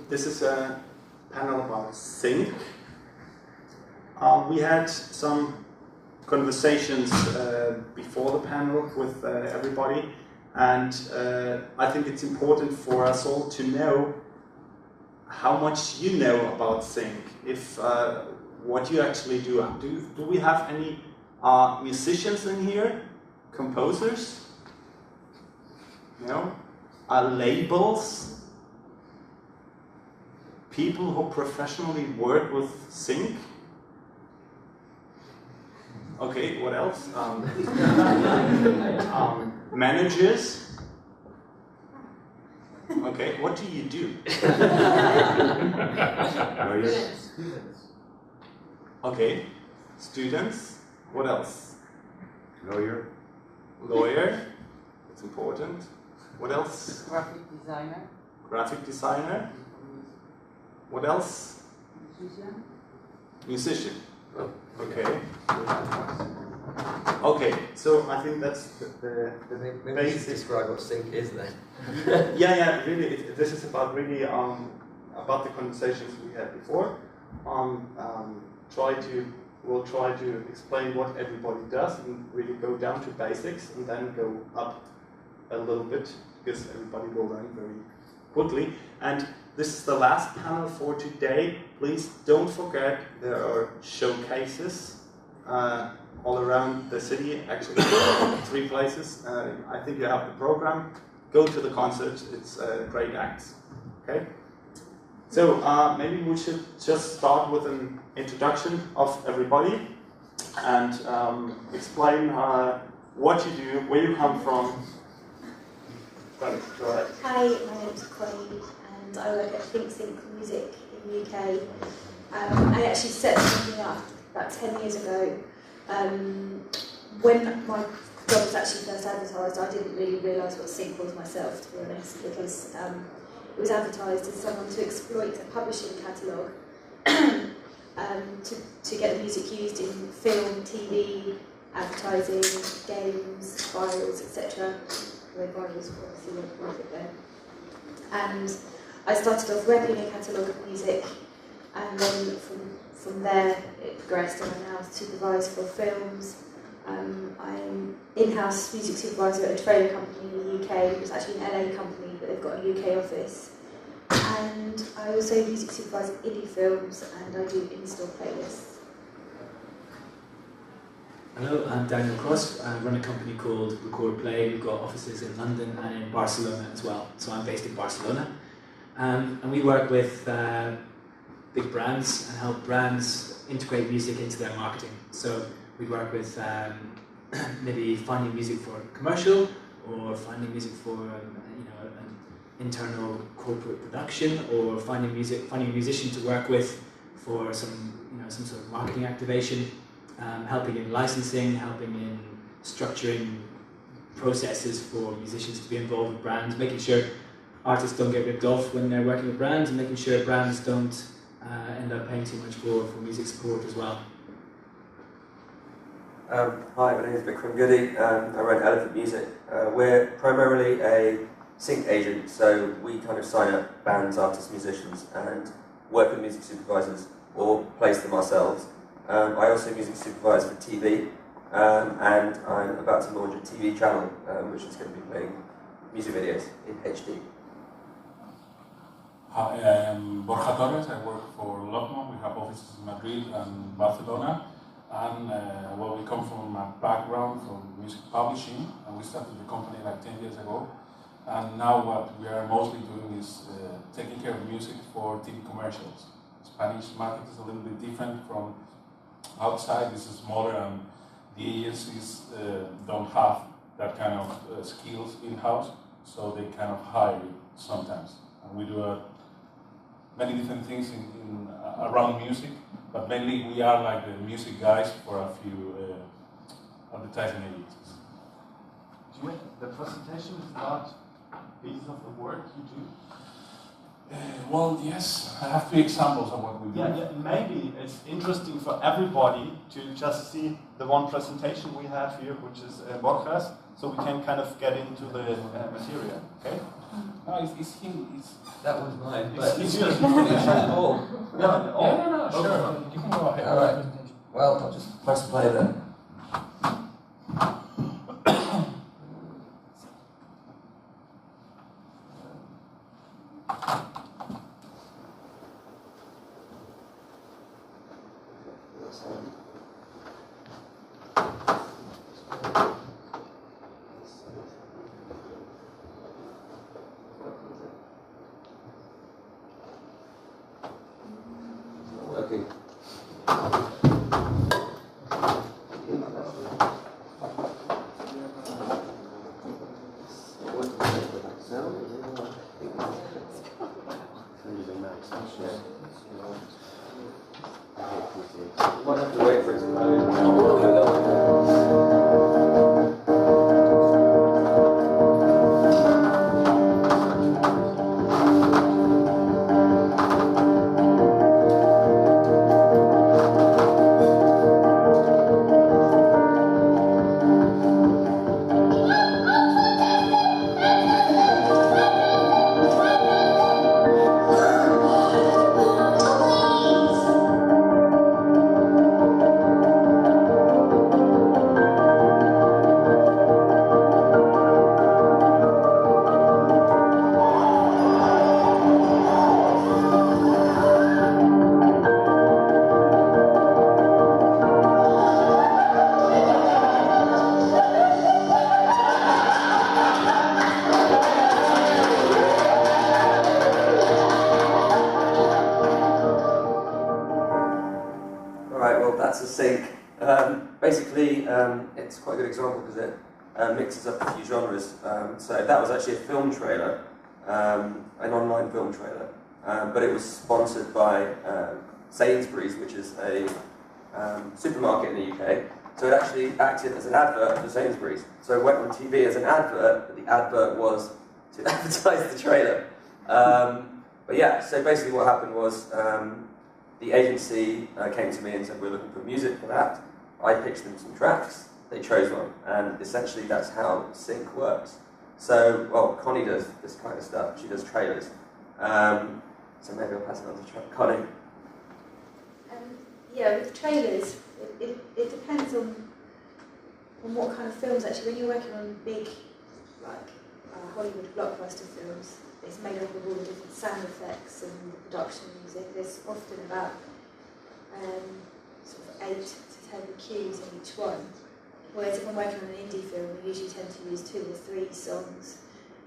This is a panel about sync. We had some conversations before the panel with everybody, and I think it's important for us all to know how much you know about sync. If what you actually do. Do we have any musicians in here? Composers? No? Labels? People who professionally work with sync? Okay, what else? Managers? Okay, what do you do? Okay, students. What else? Lawyer. Lawyer. It's important. What else? Graphic designer. Graphic designer. What else? Musician. Musician. Oh, okay. Okay, so I think that's the maybe you should describe what sync is then. yeah, really, this is about really about the conversations we had before. We'll try to explain what everybody does and really go down to basics and then go up a little bit because everybody will learn very quickly. And this is the last panel for today. Please don't forget there are showcases all around the city, actually 3 places. I think you have the program. Go to the concert, it's great acts. Okay? So maybe we should just start with an introduction of everybody and explain what you do, where you come from. Go ahead. Hi, my name is Connie and I work at ThinkSync Music in the UK. I actually set something up about 10 years ago. When my job was actually first advertised, I didn't really realise what sync was myself, to be honest, because it was advertised as someone to exploit a publishing catalogue to get the music used in film, TV, advertising, games, files, etc. Where virals were obviously went profit there. And I started off repping a catalogue of music, and then from there it progressed, and I now supervise for films. I'm in-house music supervisor at a trailer company in the UK. It's actually an LA company, but they've got a UK office. And I also music supervise indie films, and I do in-store playlists. Hello, I'm Daniel Cross. I run a company called Record Play. We've got offices in London and in Barcelona as well. So I'm based in Barcelona. And we work with big brands and help brands integrate music into their marketing. So we work with maybe finding music for a commercial or finding music for an internal corporate production, or finding a musician to work with for some sort of marketing activation. Helping in licensing, helping in structuring processes for musicians to be involved with brands, making sure artists don't get ripped off when they're working with brands, and making sure brands don't end up paying too much for music support as well. Hi, my name is Vikram Gudi. I run Elephant Music. We're primarily a sync agent, so we kind of sign up bands, artists, musicians, and work with music supervisors or place them ourselves. I also music supervise for TV, and I'm about to launch a TV channel which is going to be playing music videos in HD. Hi, I am Borja Torres. I work for Lovemonk. We have offices in Madrid and Barcelona. And we come from a background from music publishing, and we started the company like 10 years ago. And now what we are mostly doing is taking care of music for TV commercials. Spanish market is a little bit different from outside. This is smaller, and the agencies don't have that kind of skills in-house, so they kind of hire you sometimes. And we do many different things around music, but mainly we are like the music guys for a few advertising agencies. The presentation is not pieces of the work you do? Well, yes, I have 3 examples of what we do. Yeah, maybe it's interesting for everybody to just see the one presentation we have here, which is Borja's, so we can kind of get into the material. Okay? No, it's him. That was mine. It's yours. Oh. No, sure. You can go ahead. All right. Well, I'll just press play then. Okay. Might have to wait for it to Basically, it's quite a good example because it mixes up a few genres. So that was actually a film trailer, an online film trailer, but it was sponsored by Sainsbury's, which is a supermarket in the UK. So it actually acted as an advert for Sainsbury's. So it went on TV as an advert, but the advert was to advertise the trailer. But yeah, so basically what happened was the agency came to me and said, we're looking for music for that. I pitched them some tracks, they chose one, and essentially that's how sync works. So, well, Connie does this kind of stuff, she does trailers. So maybe I'll pass it on to Connie. Yeah, with trailers, it depends on what kind of films actually. When you're working on big, like Hollywood blockbuster films, it's made up of all the different sound effects and production music. There's often about sort of 8 to 10 cues in each one. Whereas if I'm working on an indie film, we usually tend to use 2 or 3 songs.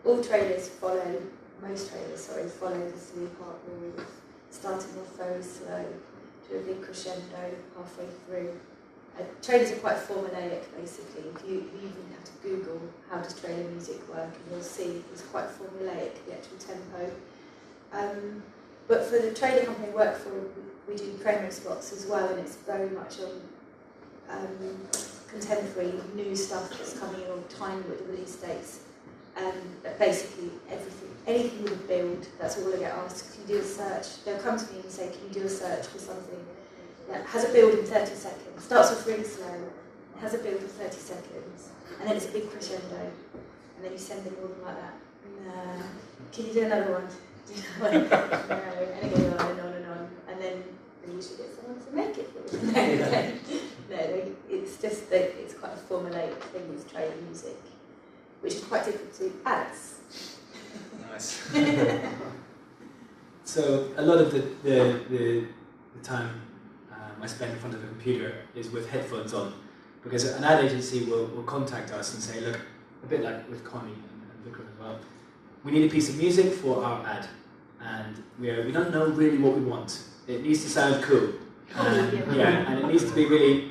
All trailers follow, most trailers, sorry, follow the 3-part rule of starting off very slow to a big crescendo halfway through. Trailers are quite formulaic, basically. If you even have to Google how does trailer music work, and you'll see it's quite formulaic, the actual tempo. But for the trailer company I work for, we do promo spots as well, and it's very much on contemporary new stuff that's coming in all the time with the release dates. But basically anything with a build, that's all I get asked. Can you do a search? They'll come to me and say, can you do a search for something that has a build in 30 seconds, starts off really slow, has a build in 30 seconds, and then it's a big crescendo, and then you send them all of them like that. No. Can you do another one? No. And it goes on and on and on, and then they usually get someone to make it for them. It's just that it's quite a formulaic thing with trailer music, which is quite different to ads. Nice. So a lot of the time I spend in front of the computer is with headphones on, because an ad agency will contact us and say, look, a bit like with Connie and Vikram as well, we need a piece of music for our ad, and we don't know really what we want. It needs to sound cool, and it needs to be really,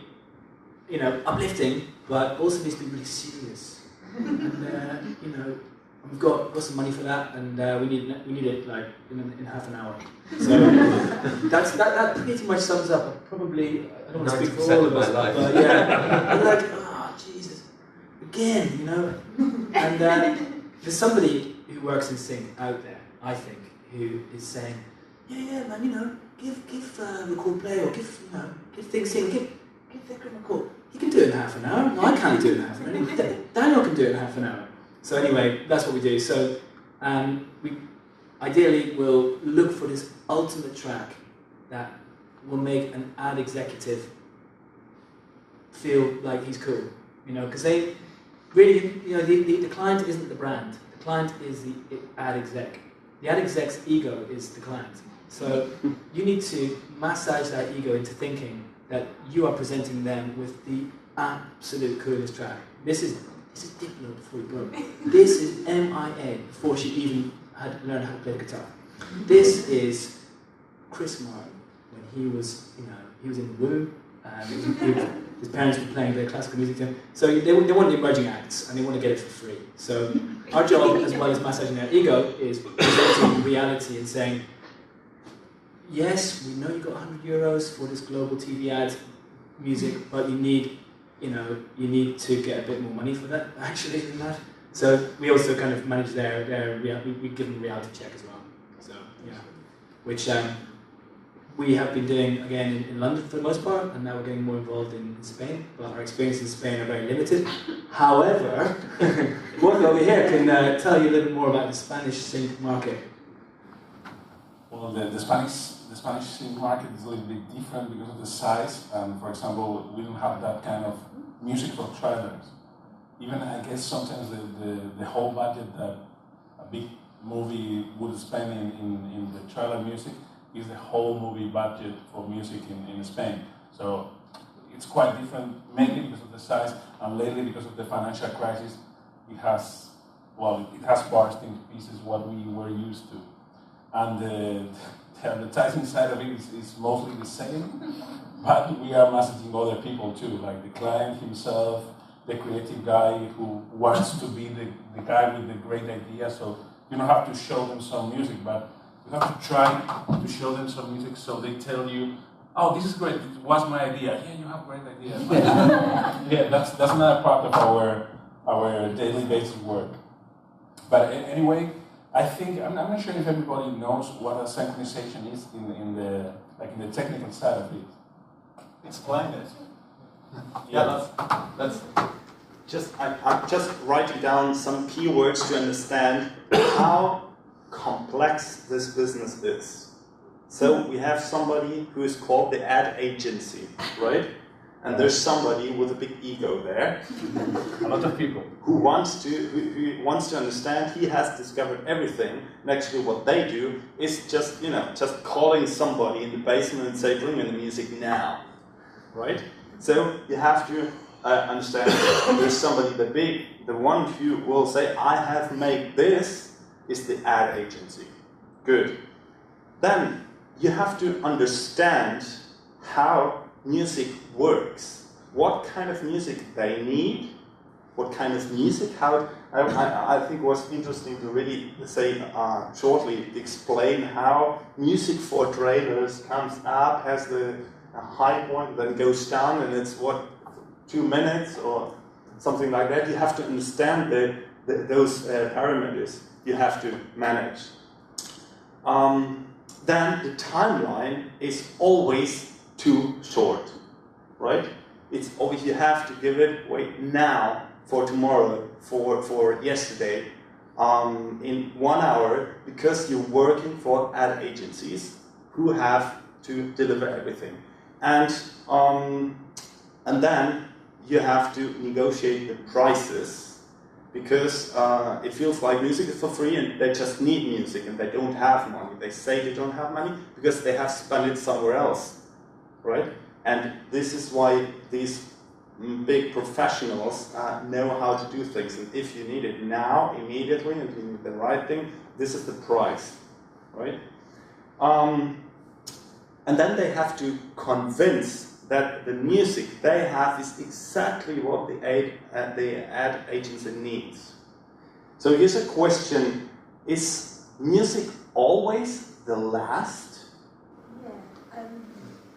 uplifting, but also needs to be really serious. And we've got some money for that, and we need it like in half an hour. So that pretty much sums up. I don't want to speak for all of us, but yeah, I'm like, Jesus, again, And there's somebody who works in sync out there, I think, who is saying, yeah, man, give record play, or give ThinkSync, give Vikram a call. he can do it in half an hour. No, I can't do it in half an hour. Daniel can do it in half an hour. So anyway, that's what we do. So we ideally will look for this ultimate track that will make an ad executive feel like he's cool, you know, because they really, you know, the client isn't the brand. The client is the ad exec. The ad exec's ego is the client. So you need to massage that ego into thinking that you are presenting them with the absolute coolest track. This is Diplo before he broke. This is MIA before she even had learned how to play the guitar. This is Chris Martin when he was, you know, he was in the womb. His parents were playing their classical music to him. So they want the emerging acts and they want to get it for free. So our job, as well as massaging their ego, is presenting reality and saying, yes, we know you got €100 for this global TV ad music, but you need, you know, you need to get a bit more money for that, actually, than that. So we also kind of manage we give them a reality check as well. So yeah, which we have been doing again in London for the most part, and now we're getting more involved in Spain. But our experiences in Spain are very limited. However, Borja over here can tell you a little bit more about the Spanish sync market. Well, the Spanish sync market is a little bit different because of the size. For example, we don't have that kind of music for trailers. Even I guess sometimes the whole budget that a big movie would spend in the trailer music is the whole movie budget for music in Spain. So it's quite different, mainly because of the size, and lately because of the financial crisis, it has burst into pieces what we were used to. And the advertising side of it is mostly the same, but we are messaging other people too, like the client himself, the creative guy who wants to be the guy with the great idea. So you don't have to show them some music, but you have to try to show them some music so they tell you, oh, this is great, it was my idea. Yeah, you have great ideas. Yeah, that's another part of our daily basis work. But anyway, I think, I'm not sure if everybody knows what a synchronization is in the technical side of it. Explain it. Yeah, that's just, I'm just writing down some keywords to understand how complex this business is. So we have somebody who is called the ad agency, right? And there's somebody with a big ego there. A lot of people. Who wants to understand he has discovered everything. And actually what they do is just, you know, just calling somebody in the basement and say, bring me the music now, right? So you have to understand there's somebody the one who will say, I have made this, is the ad agency. Good. Then you have to understand how music works, what kind of music they need, what kind of music, how, I think it was interesting to really say, shortly explain how music for trailers comes up, has a high point, then goes down, and it's what, 2 minutes or something like that. You have to understand those parameters you have to manage. Then the timeline is always too short, right? It's always, you have to give it, wait, now, for tomorrow, for yesterday, in 1 hour, because you're working for ad agencies who have to deliver everything. And then you have to negotiate the prices, because it feels like music is for free and they just need music and they don't have money. They say they don't have money because they have spent it somewhere else, right? And this is why these big professionals know how to do things. And if you need it now, immediately, and you need the right thing, this is the price, right? And then they have to convince that the music they have is exactly what the ad agency needs. So here's a question: is music always the last? Yeah,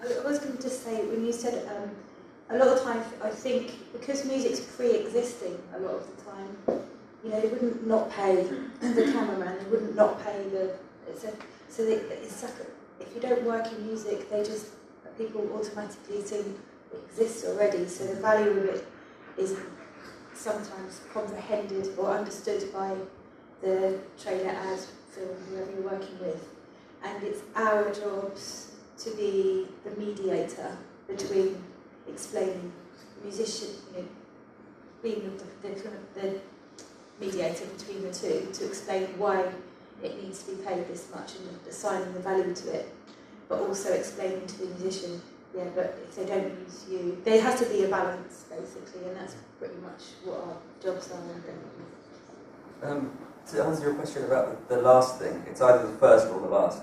I was going to just say, when you said a lot of times, I think because music's pre-existing a lot of the time, you know, they wouldn't not pay the cameraman, they wouldn't not pay it's like, if you don't work in music, people automatically sing exists already, so the value of it is sometimes comprehended or understood by the trailer, ad, film, whoever you're working with. And it's our jobs to be the mediator between explaining musician, being the mediator between the two, to explain why it needs to be paid this much and assigning the value to it, but also explaining to the musician, yeah, but if they don't use you, there has to be a balance basically, and that's pretty much what our jobs are. To answer your question about the last thing, it's either the first or the last.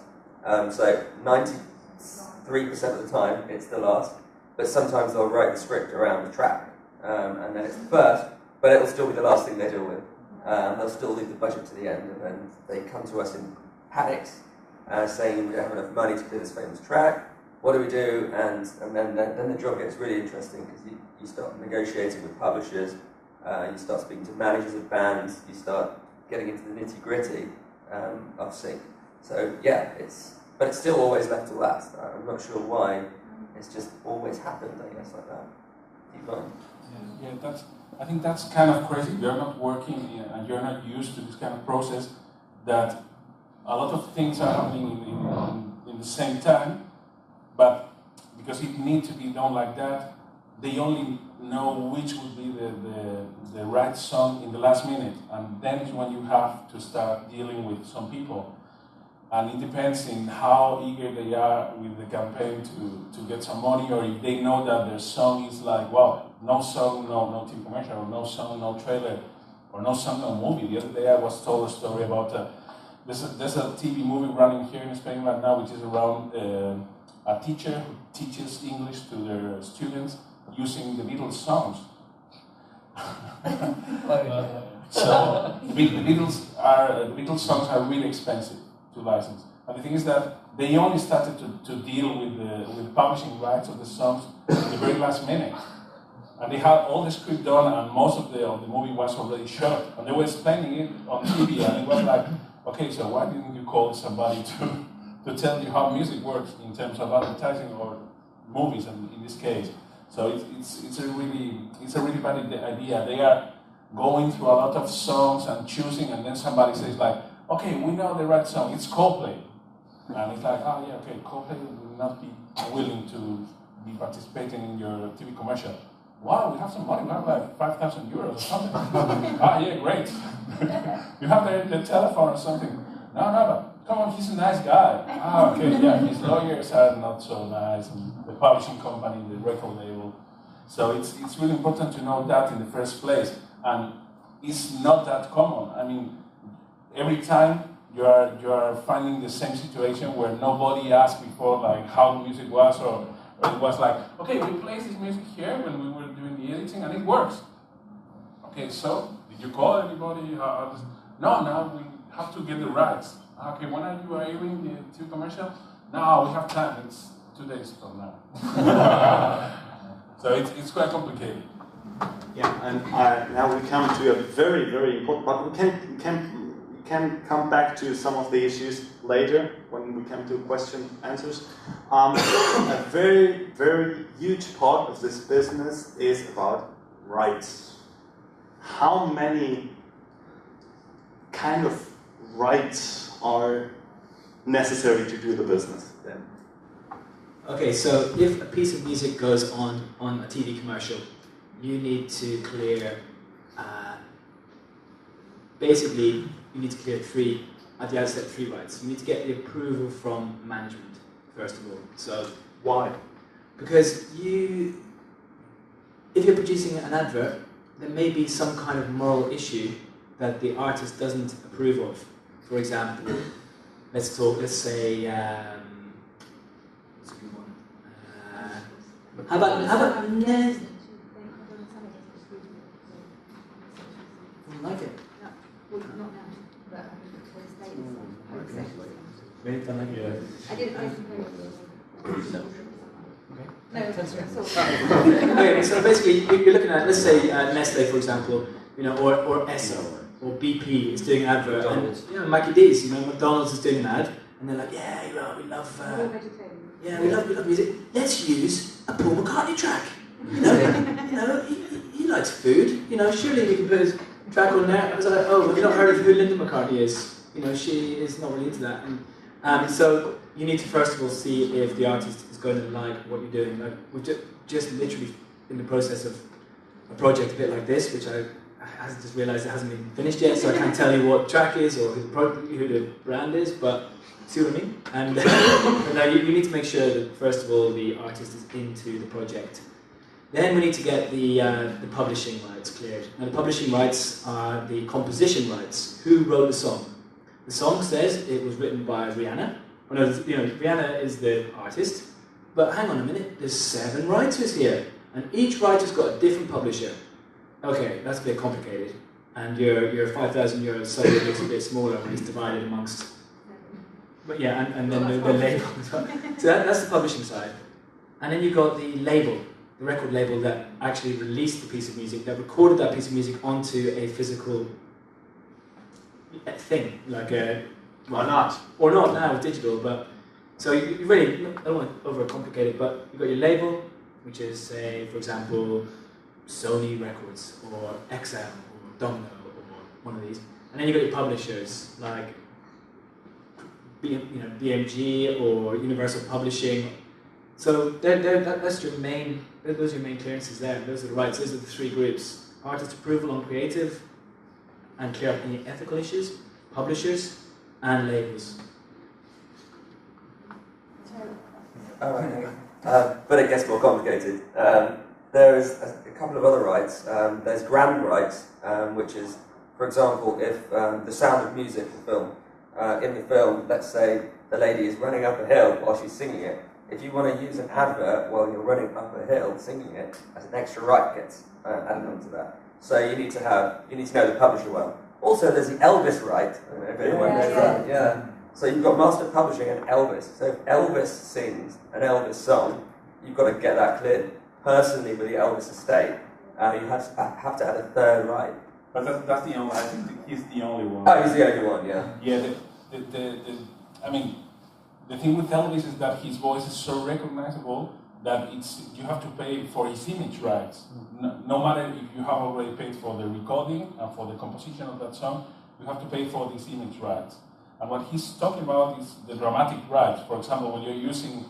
So 93% of the time it's the last, but sometimes they'll write the script around the track, and then it's the first, but it'll still be the last thing they deal with. They'll still leave the budget to the end, and then they come to us in panics, saying we don't have enough money to do this famous track. What do we do? And then the job gets really interesting, because you start negotiating with publishers, you start speaking to managers of bands, you start getting into the nitty-gritty of sync. So yeah, but it's still always left to last. I'm not sure why. It's just always happened, I guess, like that. Keep going. Yeah, I think that's kind of crazy. You're not working and you're not used to this kind of process, that a lot of things are happening in the same time, but because it needs to be done like that, they only know which would be the right song in the last minute, and then is when you have to start dealing with some people. And it depends on how eager they are with the campaign to get some money, or if they know that their song is like, well, no song, no TV commercial, or no song, no trailer, or no song, no movie. The other day I was told a story about, there's a TV movie running here in Spain right now, which is around a teacher who teaches English to their students using the Beatles songs. So the Beatles songs are really expensive to license. And the thing is that they only started to deal with the publishing rights of the songs in the very last minute. And they had all the script done, and most of the movie was already shot. And they were explaining it on TV, and it was like, okay, so why didn't you call somebody to tell you how music works in terms of advertising or movies, in this case? So it's a really bad idea. They are going through a lot of songs and choosing, and then somebody says like, okay, we know the right song, it's Coldplay. And it's like, oh yeah, okay, Coldplay will not be willing to be participating in your TV commercial. Wow, we have some money, we have like 5,000 euros or something. Ah, yeah, great. You have the telephone or something. No, but come on, he's a nice guy. Ah, okay, yeah, his lawyers are not so nice, and the publishing company, the record label. So it's really important to know that in the first place. And it's not that common. I mean, every time you are finding the same situation where nobody asked before like how the music was, or it was like, okay, we placed this music here when we were doing the editing and it works. Okay, so did you call anybody? No, we have to get the rights. Okay, when are you airing the TV commercial? No, we have time. It's 2 days from now. So it's quite complicated. Yeah, and now we come to a very, very important, but we can come back to some of the issues later when we come to question answers. A very, very huge part of this business is about rights. How many kind of rights are necessary to do the business then? Okay, so if a piece of music goes on a TV commercial, you need to clear, basically, you need to clear at the outset, three rights. You need to get the approval from management, first of all. So why? Because if you're producing an advert, there may be some kind of moral issue that the artist doesn't approve of. For example, let's say, what's a good one? How about no? Like it. Well, not now, but Okay. Maybe done like it. I didn't play some Okay. No, that's Okay, so basically you're looking at, let's say Nestle, for example, or Esso, or BP is doing an advert, and Mikey D's, McDonald's is doing an ad, and they're like, yeah, we love. yeah, we love music. Let's use a Paul McCartney track. You know, he likes food. You know, surely we can put his track on there. I was like, oh, have you not heard of who Linda McCartney is? You know, she is not really into that. And so you need to first of all see if the artist is going to like what you're doing. Like we're just literally in the process of a project a bit like this, which I just realised it hasn't been finished yet, so I can't tell you what track is or who the brand is, but see what I mean? And now you need to make sure that first of all the artist is into the project. Then we need to get the publishing rights cleared. Now the publishing rights are the composition rights. Who wrote the song? The song says it was written by Rihanna. Oh no, you know, Rihanna is the artist, but hang on a minute, there's 7 writers here, and each writer's got a different publisher. Okay, that's a bit complicated, and your 5,000 euros salary looks a bit smaller when it's divided amongst. But yeah, and then the label as well. So that's the publishing side, and then you've got the label, the record label that actually released the piece of music, that recorded that piece of music onto a physical thing, like a or not now with digital. But so you really, I don't want to overcomplicate it, but you've got your label, which is, say, for example, Sony Records or XL or Domino or one of these, and then you've got your publishers like BMG or Universal Publishing. So that's your main. Those are your main clearances there. Those are the rights. Those are the 3 groups: artist approval on creative, and clear up any ethical issues, publishers, and labels. Alright, but it gets more complicated. There's a couple of other rights. There's grand rights, which is, for example, if the Sound of Music, the film, in the film, let's say the lady is running up a hill while she's singing it. If you want to use an advert while you're running up a hill singing it, as an extra right gets added onto that. So you need to know the publisher well. Also, there's the Elvis right. I don't know if anyone knows that. Yeah. So you've got master publishing and Elvis. So if Elvis sings an Elvis song, you've got to get that cleared personally with the Elvis estate. You have to add a 3rd right. But that's the only. I think he's the only one. Oh, he's the only one. Yeah. Yeah. I mean, the thing with Elvis is that his voice is so recognizable that you have to pay for his image rights. No matter if you have already paid for the recording and for the composition of that song, you have to pay for these image rights. And what he's talking about is the dramatic rights. For example, when you're using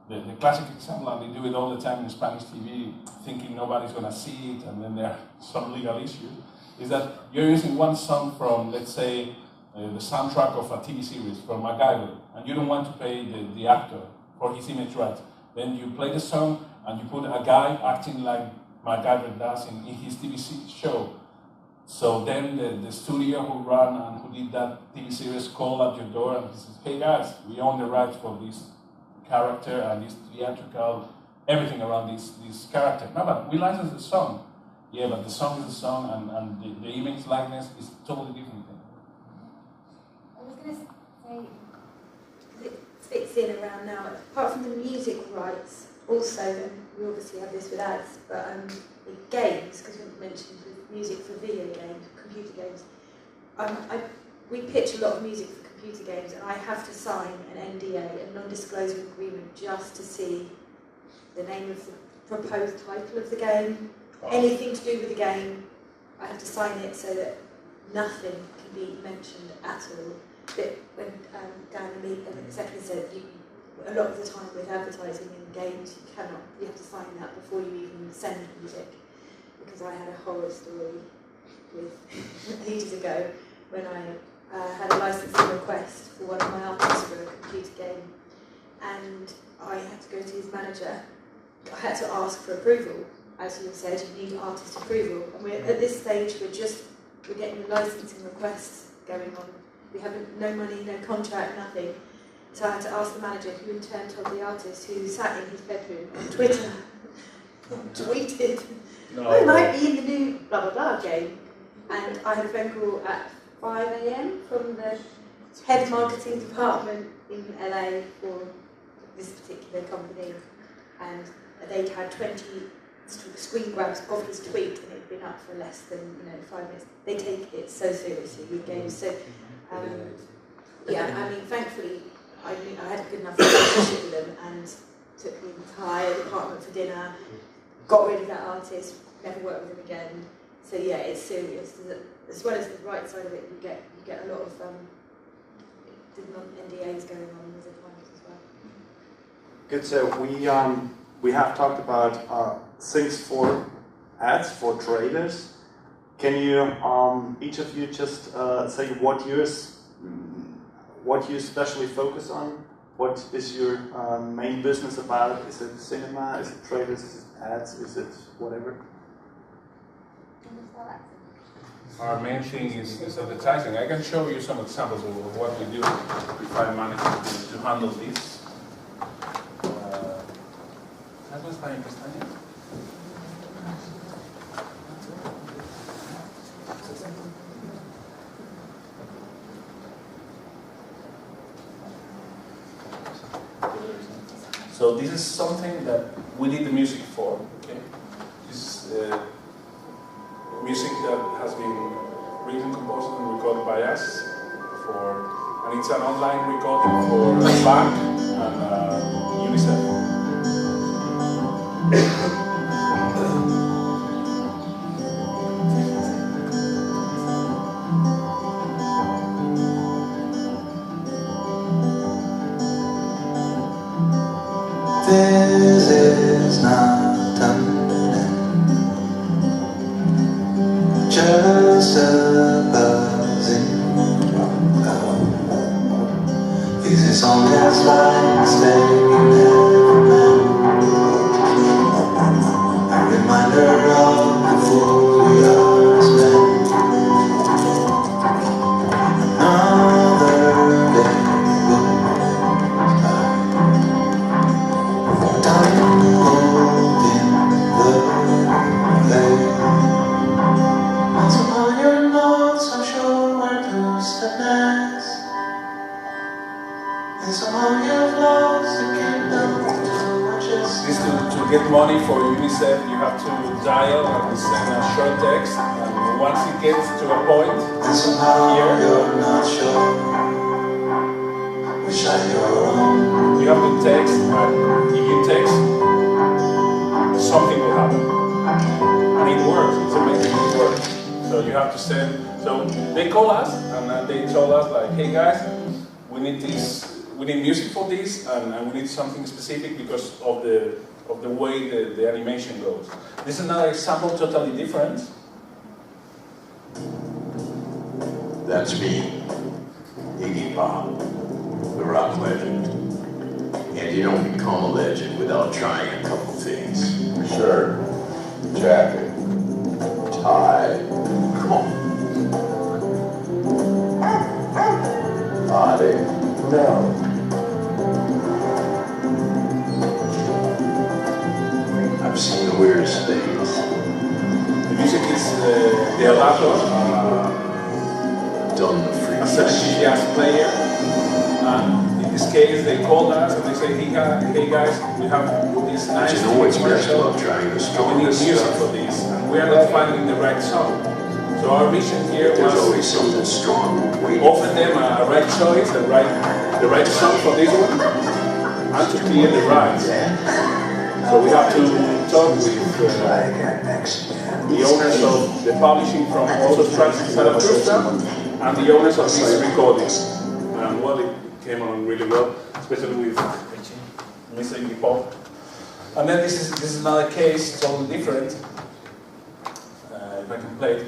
the classic example, and they do it all the time in Spanish TV, thinking nobody's going to see it, and then there are some legal issues, is that you're using one song from, let's say, the soundtrack of a TV series, from MacGyver, and you don't want to pay the actor for his image rights. Then you play the song, and you put a guy acting like MacGyver does in his TV show. So then the studio who ran and who did that TV series called at your door and he says, hey guys, we own the rights for this character and this theatrical, everything around this character. No, but we license the song. Yeah, but the song is the song and the image likeness is a totally different thing. I was going to say, it fits in around now, apart from the music rights, also, and we obviously have this with ads, but the games, because we mentioned music for video games, computer games. We pitch a lot of music for computer games, and I have to sign an NDA, a non-disclosure agreement, just to see the name of the proposed title of the game, anything to do with the game. I have to sign it so that nothing can be mentioned at all. But when Dan and me exactly said, a lot of the time with advertising in games, you have to sign that before you even send music. Because I had a horror story with ages ago when I had a licensing request for one of my artists for a computer game, and I had to go to his manager. I had to ask for approval. As you said, you need artist approval, and at this stage we're getting licensing requests going on. We haven't, no money, no contract, nothing. So I had to ask the manager, who in turn told the artist, who sat in his bedroom on Twitter, tweeted, I might be in the new blah blah blah game. And I had a phone call at 5 AM from the head marketing department in LA for this particular company, and they'd had 20 screen grabs of his tweet, and it'd been up for less than 5 minutes. They take it so seriously with games. So yeah, I mean, thankfully I had a good enough relationship with them, and took the entire department for dinner, got rid of that artist, never worked with him again. So yeah, it's serious. As well as the right side of it, you get a lot of NDAs going on with the clients as well. Good. So we have talked about things for ads for traders. Can you each of you just say what you especially focus on? What is your main business about? Is it cinema? Is it traders? Is it ads? Is it whatever? Our main thing is advertising. I can show you some examples of what we do if I manage to handle this. ¿Algo está en pestaña? So this is something that we did the music for. Okay, this is music that has been written, composed, and recorded by us and it's an online recording for a bank and UNICEF. This is not an just a buzzing. Is this song that's like staying a reminder of who we are spent. Another day goes by. Time holding the play. Once upon your notes, I'm sure where to step next. And somehow you've lost the kingdom to my chest. This to get money for UNICEF, you have to dial and send a short text. And once it gets to a point, and somehow here, you're not sure which side you're on. you have to text, and if you text, something will happen. And it works, it's amazing, it works. So you have to send, so they call us, and they told us like, hey guys, we need this, we need music for this, and we need something specific because of the way the animation goes. This is another example, totally different. That's me, Iggy Pop, the rock legend. And you don't become a legend without trying a couple things. Shirt, jacket, tie, body, no. I've seen the weirdest things. The music is the Altafonte, Done the freak a 70s jazz player. And in this case, they called us and they say, hey guys, we have this nice you know what's best commercial. about trying the We need strongest music stuff? for this, and we are not finding the right song. So our mission here There's was always something strong waiting. offer them a right choice, the right song for this one, and to clear the rights. So we have to talk with the owners of the publishing from also Tracks in Zaragoza and the owners of this recording. And well, it came on really well, especially with Mr. Iggy Pop. And then this is another case, totally different. If I can play it.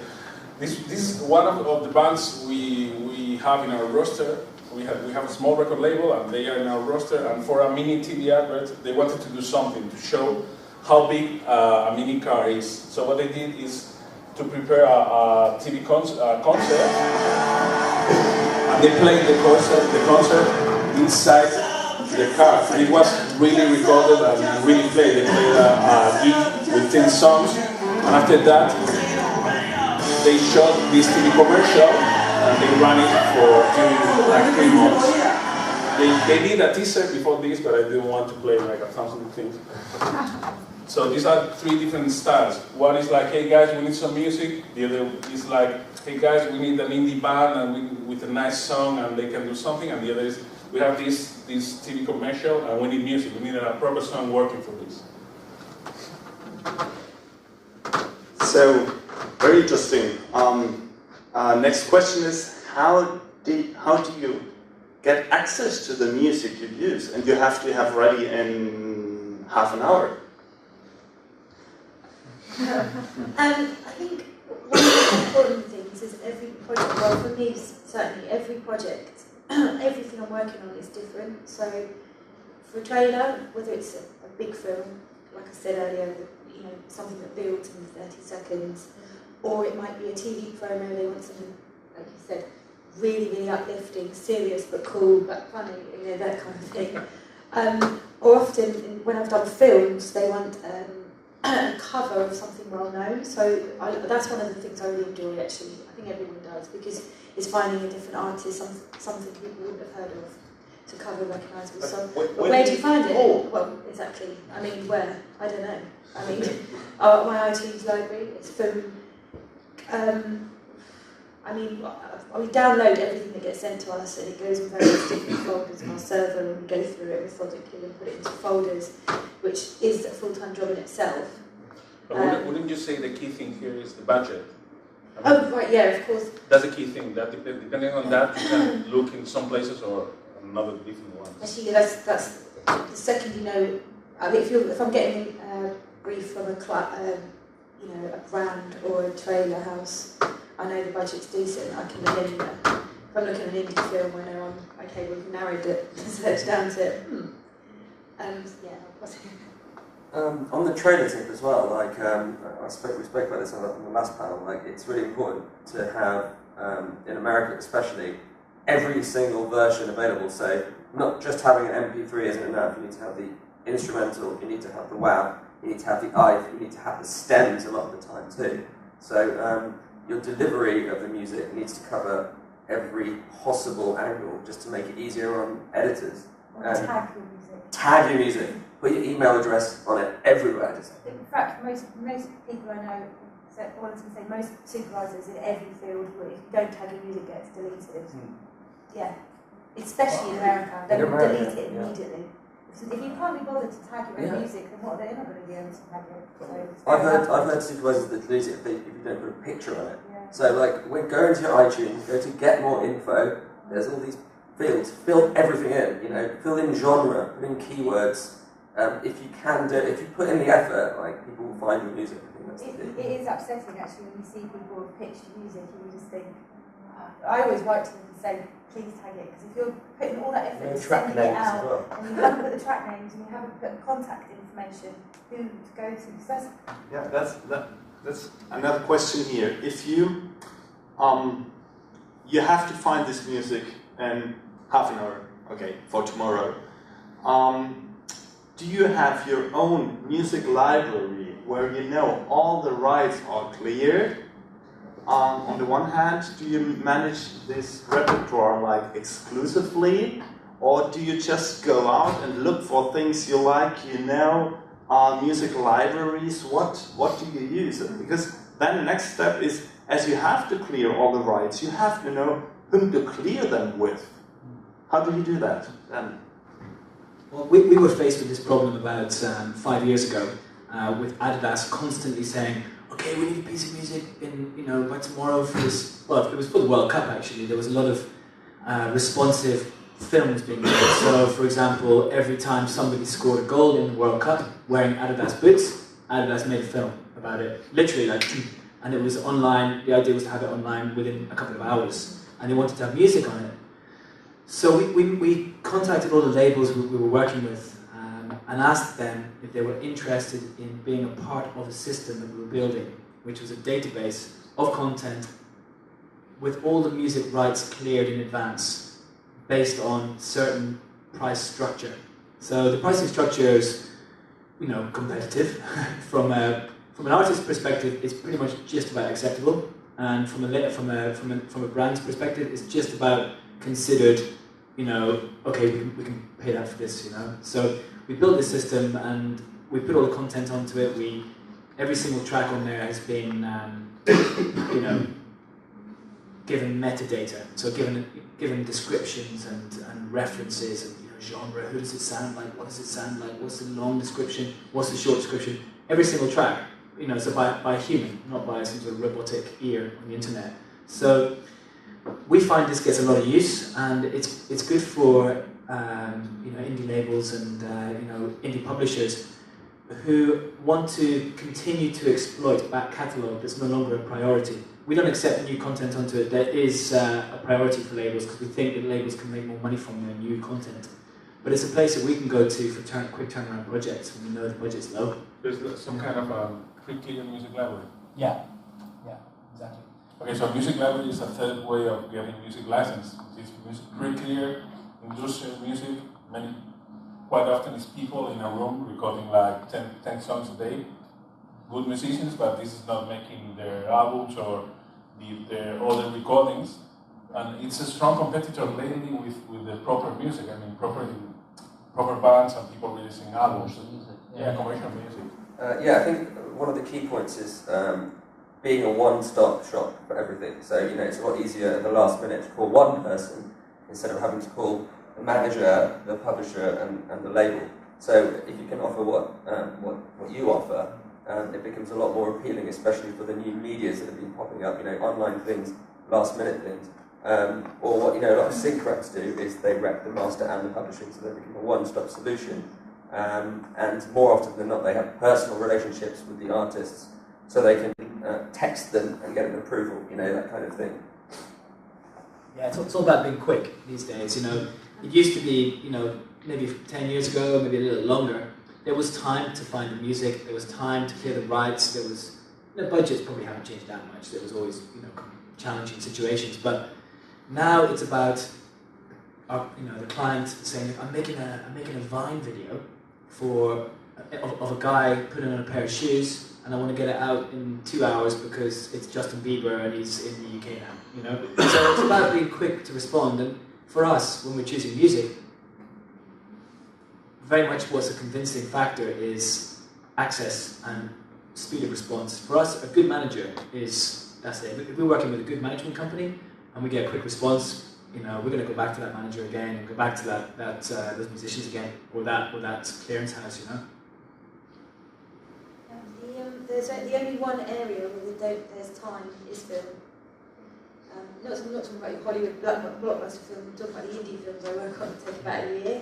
This is one of the bands we have in our roster. We have a small record label and they are in our roster, and for a mini TV advert they wanted to do something to show how big a mini car is. So what they did is to prepare a TV concert and they played the concert inside the car. And it was really recorded and really played. They played a gig with 10 songs, and after that they shot this TV commercial and they ran it for like 3 months. They did a teaser before this, but I didn't want to play like 1,000 things. So these are 3 different styles. One is like, hey guys, we need some music. The other is like, hey guys, we need an indie band and with a nice song and they can do something. And the other is, we have this TV commercial, and we need music. We need a proper song working for this. So, very interesting. Next question is, how do you get access to the music you use? And you have to have ready in half an hour. I think one of the important things is every project, well for me certainly, every project, everything I'm working on is different. So for a trailer, whether it's a big film, like I said earlier, you know, something that builds in 30 seconds, or it might be a TV promo, they want something, like you said, really, really uplifting, serious but cool, but funny, you know, that kind of thing. Or often, when I've done films, they want a cover of something well known. So that's one of the things I really enjoy, actually. I think everyone does, because it's finding a different artist, something people wouldn't have heard of, to cover a recognisable song. But where do you find it? Oh. Well, exactly. I mean, where? I don't know. I mean, my iTunes library, it's from... I mean, we download everything that gets sent to us, and it goes in various different folders on our server, and we go through it methodically and put it into folders, which is a full-time job in itself. But wouldn't you say the key thing here is the budget? I mean, oh, right, yeah, of course. That's the key thing. That depending on that, you can look in some places or another different ones. Actually, that's the second you know. I mean, if I'm getting a brief from you know, a brand or a trailer house, I know the budget's decent, I can look anywhere. If I'm looking at an indie film, I know okay, we've narrowed the search down to, yeah, on the trailer tip as well, like we spoke about this on the last panel, like it's really important to have, in America especially, every single version available. So not just having an MP3 isn't enough, you need to have the instrumental, you need to have the WAV, you need to have the IF, you need to have the stems a lot of the time too. So your delivery of the music needs to cover every possible angle just to make it easier on editors. Tag your music. Tag your music. Put your email address on it everywhere. In fact, most people I know, so I was going to say, most supervisors in every field, if you don't tag your music, gets deleted. Yeah, especially in America, they will delete it immediately. If you can't be bothered to tag your own music, then what, they're not going to be able to tag it. So I've heard supervisors that delete it if you don't put a picture on it. Yeah. So like, when go into your iTunes, go to get more info, there's all these fields, fill everything in, you know, fill in genre, put in keywords. If you can do it, if you put in the effort, like, people will find your music. I think that's the thing. It is upsetting actually when you see people with pitched music and you just think, I always write to them and say, please tag it, because if you're putting all that effort into sending it out, and you haven't put the track names and you haven't put contact information, who to go to, because that's another question here. If you you have to find this music in half an hour, okay, for tomorrow. Do you have your own music library where you know all the rights are cleared? On the one hand, do you manage this repertoire like exclusively, or do you just go out and look for things you like, you know, music libraries? What do you use? Because then the next step is, as you have to clear all the rights, you have to know whom to clear them with. How do you do that then? Well, we were faced with this problem about 5 years ago, with Adidas constantly saying, okay, we need a piece of music in, you know, by tomorrow for this, well, it was for the World Cup actually. There was a lot of responsive films being made. So, for example, every time somebody scored a goal in the World Cup wearing Adidas boots, Adidas made a film about it, literally like, and it was online. The idea was to have it online within a couple of hours, and they wanted to have music on it. So we contacted all the labels we were working with and asked them if they were interested in being a part of a system that we were building, which was a database of content with all the music rights cleared in advance based on certain price structure. So the pricing structure is, you know, competitive. From an artist's perspective, it's pretty much just about acceptable, and from a brand's perspective, it's just about considered. You know, okay, we can pay that for this, you know. So we built this system and we put all the content onto it. Every single track on there has been, you know, given metadata. So given given descriptions and references and genre. Who does it sound like? What does it sound like? What's the long description? What's the short description? Every single track, so by a human, not by some sort of robotic ear on the internet. So we find this gets a lot of use, and it's good for indie labels and indie publishers who want to continue to exploit back catalogue that's no longer a priority. We don't accept new content onto it that is a priority for labels, because we think that labels can make more money from their new content. But it's a place that we can go to for quick turnaround projects when we know the budget's low. There's some kind of pre-clear music library. Yeah, exactly. Okay, so music library is a third way of getting music licensed. It's music pre-clear, industrial music. Quite often it's people in a room recording like 10 songs a day. Good musicians, but this is not making their albums or their other recordings. And it's a strong competitor lately with the proper music. I mean, proper bands and people releasing albums. Yeah, commercial music. I think one of the key points is being a one-stop shop for everything. So, it's a lot easier at the last minute to call one person instead of having to call the manager, the publisher, and the label. So, if you can offer what you offer, it becomes a lot more appealing, especially for the new medias that have been popping up, online things, last-minute things. Or what a lot of sync reps do is they rep the master and the publishing, so they become a one-stop solution. And more often than not, they have personal relationships with the artists, so they can text them and get an approval, that kind of thing. Yeah, it's all about being quick these days. It used to be, maybe 10 years ago, maybe a little longer. There was time to find the music. There was time to clear the rights. There was budgets probably haven't changed that much. There was always challenging situations, but now it's about the client saying, I'm making a Vine video of a guy putting on a pair of shoes, and I want to get it out in 2 hours because it's Justin Bieber and he's in the UK now. So it's about being quick to respond. And for us, when we're choosing music, very much what's a convincing factor is access and speed of response. For us, a good manager that's it. If we're working with a good management company and we get a quick response, we're going to go back to that manager again and go back to those musicians again, or that clearance house, There's the only one area where there's time is film. Not talking about your Hollywood blockbuster film, I'm talking about the indie films I work on. Take about a year.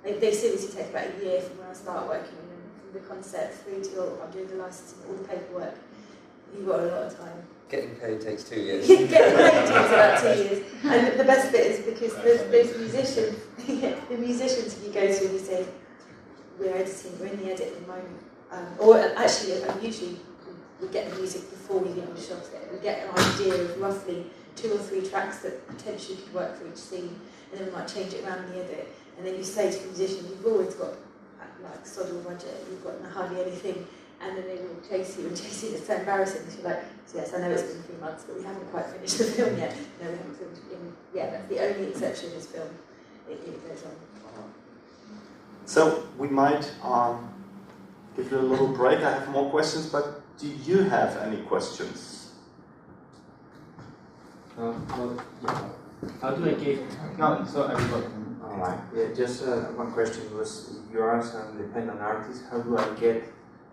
They seriously take about a year from when I start working on them, from the concept through to I'm doing the licensing, all the paperwork. You've got a lot of time. Getting paid takes 2 years. Getting paid takes about 2 years. And the best bit is because those musicians, the musicians you go to and you say, we're in the edit at the moment. Or actually, usually we get the music before we get on the shots. We get an idea of roughly 2 or 3 tracks that potentially could work for each scene, and then we might change it around in the edit. And then you say to the musician, you've always got like sod all budget, you've got hardly anything, and then they will chase you. It's so embarrassing because you're like, so yes, I know it's been 3 months, but we haven't quite finished the film yet. No, we haven't filmed in. Yeah, that's the only exception in this film. It goes on. So we might give you a little break. I have more questions, but do you have any questions? How do I give? No, so everybody. Alright, yeah, just one question was, if you are an independent artist, how do I get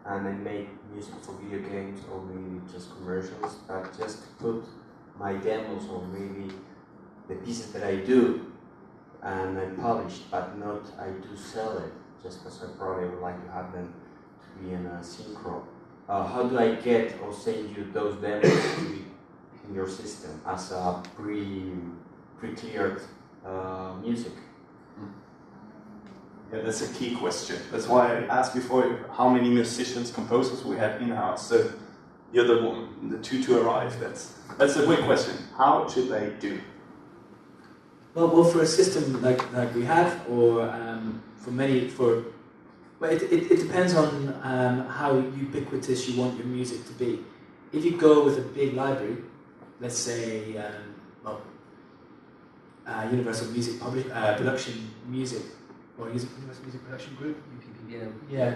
and I make music for video games or maybe just commercials, but just to put my demos or maybe the pieces that I do and I publish, but not I do sell it, just because I probably would like to have them to be in a synchro. How do I get or send you those demos to be in your system as a pre-cleared music? Yeah, that's a key question. That's why I asked before how many musicians, composers we have in-house. So you're the two to arrive. That's a great question. How should they do? Well, for a system like we have, or well, it depends on how ubiquitous you want your music to be. If you go with a big library, let's say, Universal Music Production Music, or Universal Music Production Group, yeah,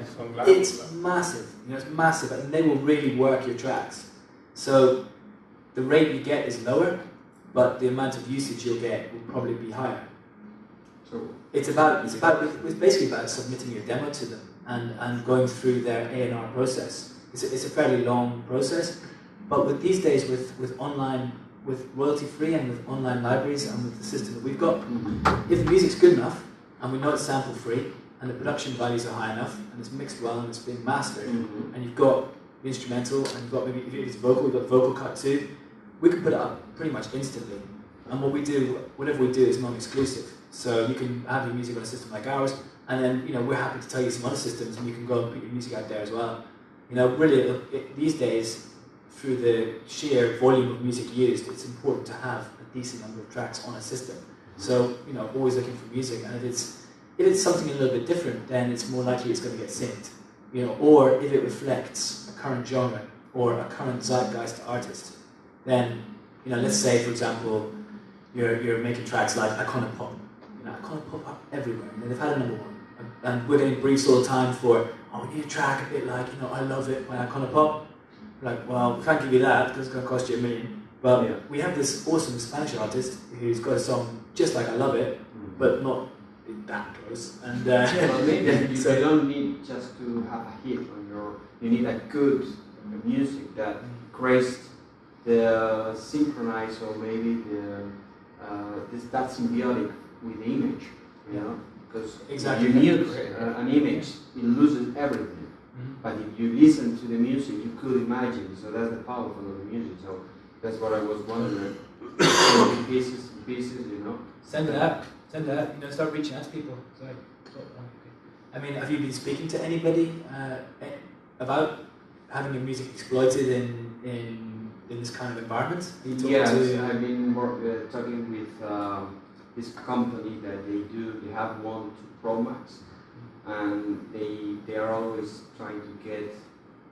it's massive. It's massive, and they will really work your tracks. So the rate you get is lower, but the amount of usage you'll get will probably be higher. So It's basically about submitting your demo to them and going through their A&R process. It's a fairly long process, but with these days with online, with royalty free and with online libraries and with the system that we've got, if the music's good enough and we know it's sample free and the production values are high enough and it's mixed well and it's been mastered, and you've got the instrumental and you've got maybe if it's vocal, we've got the vocal cut too, we can put it up pretty much instantly. And what we do, whatever we do is non-exclusive. So you can have your music on a system like ours, and then we're happy to tell you some other systems, and you can go and put your music out there as well. Really, these days, through the sheer volume of music used, it's important to have a decent number of tracks on a system. So always looking for music, and if it's something a little bit different, then it's more likely it's going to get synced. Or if it reflects a current genre or a current zeitgeist artist, then let's say, for example, you're making tracks like Iconic Pop. Iconic Pop are everywhere. They've had a #1, and we're getting briefs all the time for, we need a track a bit like I Love It by Iconic Pop. Like, well, we can't give you that because it's going to cost you $1 million. But we have this awesome Spanish artist who's got a song just like I Love It, but not that close. And maybe you don't need just to have a hit on your. You need a good music that creates the synchronize, or maybe that symbiotic with the image, because exactly. If you mute an image, it loses everything. But if you listen to the music, you could imagine. So that's the power of the music. So that's what I was wondering. pieces, Send it out. Start reaching out to people. Sorry. I mean, have you been speaking to anybody about having your music exploited in this kind of environment? Yes, I've been talking with this company that they have 1-2 Pro Max, and they are always trying to get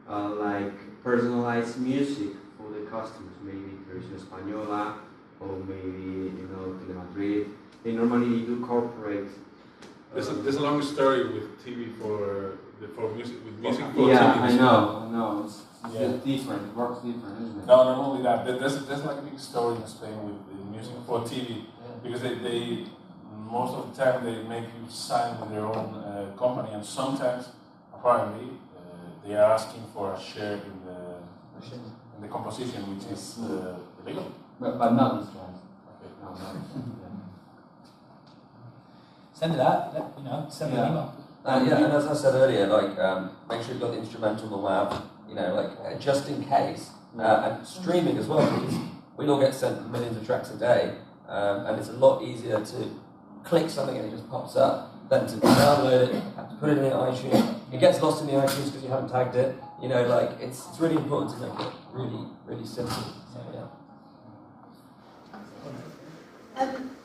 like personalized music for the customers. Maybe Version Española, or maybe Telemadrid. They normally do corporate. There's a long story with TV for music for yeah, TV. I know. It's different. It works different, isn't it? No, not only that. There's like a big story in Spain with the music for TV, because they most of the time they make you sign with their own company, and sometimes apparently they are asking for a share in the composition, which is illegal. But not these guys. Okay. No. Send it out. Send an email. And as I said earlier, make sure you've got the instrumental on the WAV, just in case, and streaming as well, because we all get sent millions of tracks a day, and it's a lot easier to click something and it just pops up than to download it, have to put it in the iTunes. It gets lost in the iTunes because you haven't tagged it. It's really important to make it really, really simple. So,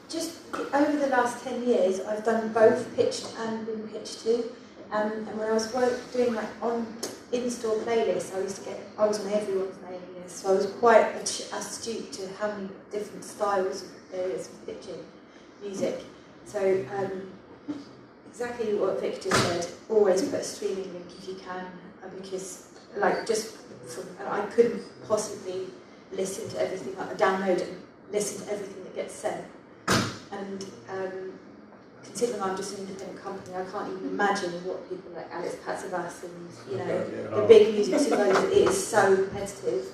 Just over the last 10 years, I've done both pitched and been pitched to. And when I was doing on in-store playlists, I was on everyone's mailing list, so I was quite astute to how many different styles there is of pitching music. So exactly what Victor said, always put a streaming link if you can, because I couldn't possibly listen to everything, download and listen to everything that gets sent. And considering I'm just an independent company, I can't even imagine what people like Alex Patsavas and the big music supervisors, it is so competitive.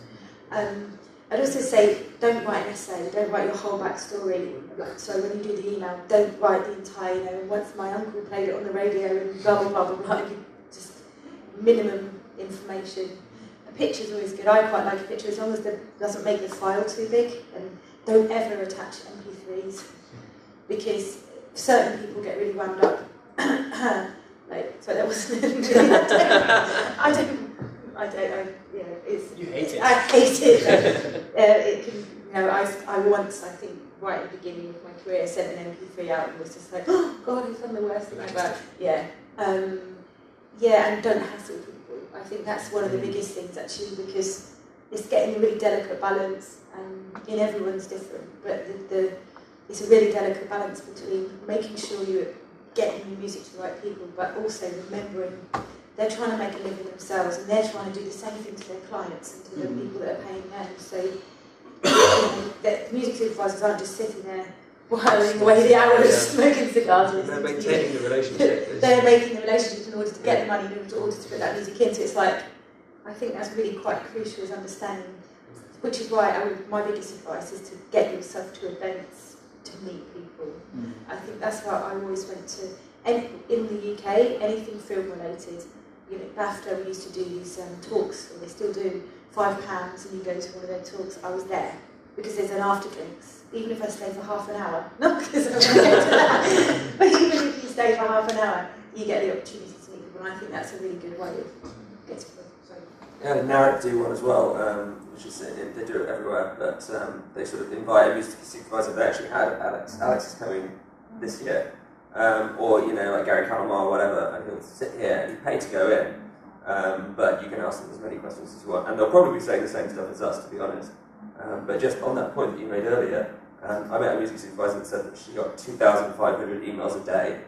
I'd also say, don't write an essay, don't write your whole backstory. So when you do the email, don't write the entire, once my uncle played it on the radio and blah, blah, blah, blah, blah, just minimum information. A picture's always good. I quite like a picture as long as it doesn't make the file too big, and don't ever attach MP3s, because certain people get really wound up. So that wasn't. You hate it. I hate it. It can, I once, I think, right at the beginning of my career, sent an MP3 out and was just like, oh God, I've done the worst thing ever. And don't hassle people. I think that's one of the biggest things actually, because it's getting a really delicate balance, and everyone's different, but it's a really delicate balance between making sure you're getting your music to the right people, but also remembering they're trying to make a living themselves, and they're trying to do the same thing to their clients and to the people that are paying them. So that music supervisors aren't just sitting there whiling away the hours, smoking cigars. They're maintaining the relationship. They're making the relationship in order to get the money, in order to put that music in. So it's like, I think that's really quite crucial, is understanding, which is why my biggest advice is to get yourself to events, to meet people. I think that's why I always went to, in the UK, anything film related. You know, BAFTA, we used to do these talks, or they still do, £5, and you go to one of their talks. I was there because there's an after drinks, even if I stay for half an hour. Not because I'm going to go to that, but even if you stay for half an hour, you get the opportunity to meet people, and I think that's a really good way of getting people. Yeah, Narrett do one as well, which is, they do it everywhere, but they sort of invite a music supervisor. They actually had Alex. Alex is coming this year. Or, you know, like Gary Calamar or whatever, and he'll sit here and you pay to go in, but you can ask them as many questions as you want, and they'll probably be saying the same stuff as us, to be honest. But just on that point that you made earlier, I met a music supervisor that said that she got 2,500 emails a day.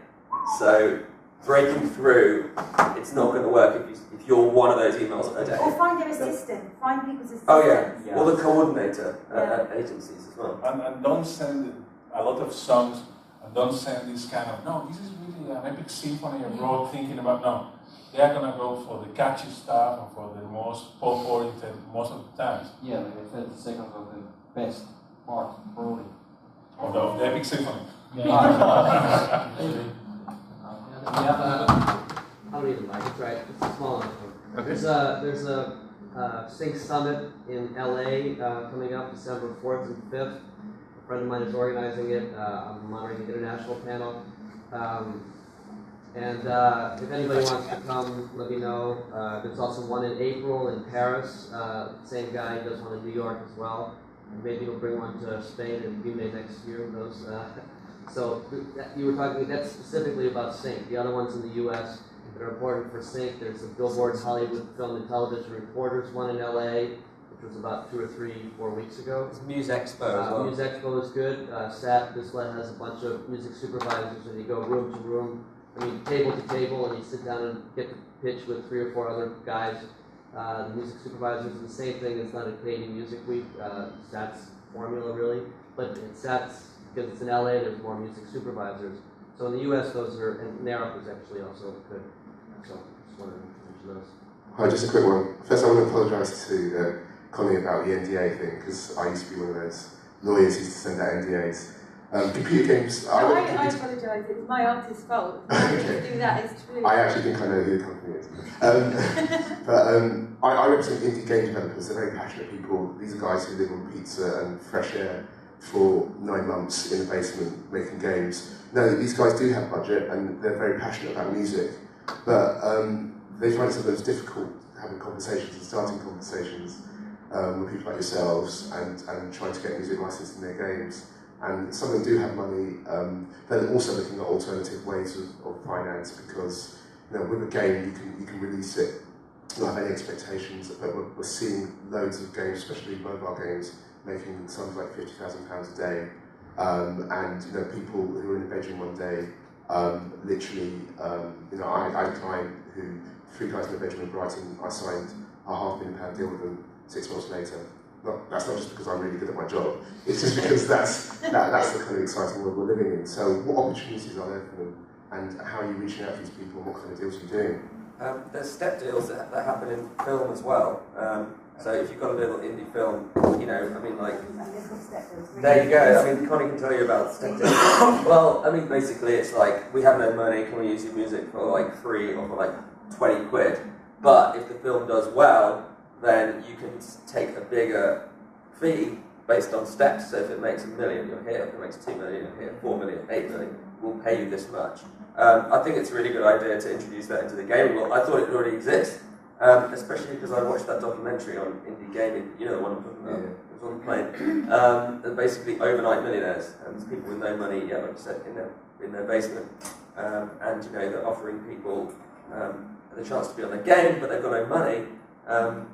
So breaking through, it's not going to work if you're one of those emails a day. Or find their assistant, find people's assistants. Oh yeah, or the coordinator at agencies as well. And don't send a lot of songs. And don't send this kind of, no, this is really an epic symphony I wrote thinking about, no. They are going to go for the catchy stuff and for the most pop-oriented most of the times. Yeah, like 30 seconds of the best part, probably. Of the epic symphony. Yeah. I don't even like it, right? It's a small enough one. Okay. There's a Sync Summit in LA coming up December 4th and 5th. A friend of mine is organizing it. I'm monitoring the international panel. And if anybody wants to come, let me know. There's also one in April in Paris. Same guy does one in New York as well. And maybe he'll bring one to Spain and BIME next year. Those. So you were talking, that's specifically about Sync. The other ones in the U.S. that are important for Sync, there's the Billboard Hollywood Film and Television Reporters one in L.A., which was about 2 or 3, 4 weeks ago. It's Music Expo as well. Music Expo is good. This one has a bunch of music supervisors, and you go room to room, table to table, and you sit down and get to pitch with 3 or 4 other guys. The music supervisors, and the same thing is done at Canadian Music Week. SAT's formula, really. But in SAT's, because it's in LA, there's more music supervisors. So in the US, those are, and NARUP is actually also good. So just wanted to mention those. Hi, just a quick one. First, I want to apologise to Connie about the NDA thing, because I used to be one of those lawyers who used to send out NDAs. Computer games. I apologise, it's my artist's fault. Do that is true. I actually think I know who the company is. But I represent indie game developers. They're very passionate people. These are guys who live on pizza and fresh air for 9 months in the basement making games. No, these guys do have budget and they're very passionate about music, but they find it sometimes difficult having conversations and starting conversations with people like yourselves and trying to get music licensed in their games. And some of them do have money. They're also looking at alternative ways of finance, because with a game you can release it, not have any expectations, but we're seeing loads of games, especially mobile games, making sums like £50,000 a day, and people who are in the bedroom one day, literally, I had a client who 3 guys in the bedroom in Brighton, I signed a £500,000 deal with them 6 months later. That's not just because I'm really good at my job, it's just because that's the kind of exciting world we're living in. So what opportunities are there for them, and how are you reaching out to these people, and what kind of deals are you doing? There's step deals that happen in film as well. So if you've got a little indie film, there you go. Connie can tell you about step deals. Well, basically it's like, we have no money, can we use your music for like free or for like 20 quid? But if the film does well, then you can take a bigger fee based on steps. So if it makes $1 million, you're here. If it makes 2 million, you're here. 4 million, 8 million, we'll pay you this much. I think it's a really good idea to introduce that into the gaming world. I thought it already exists, especially because I watched that documentary on indie gaming. You know the one I'm talking about. Yeah. It was on the plane. They're basically overnight millionaires, and there's people with no money, like you said, in their basement, and they're offering people the chance to be on their game, but they've got no money.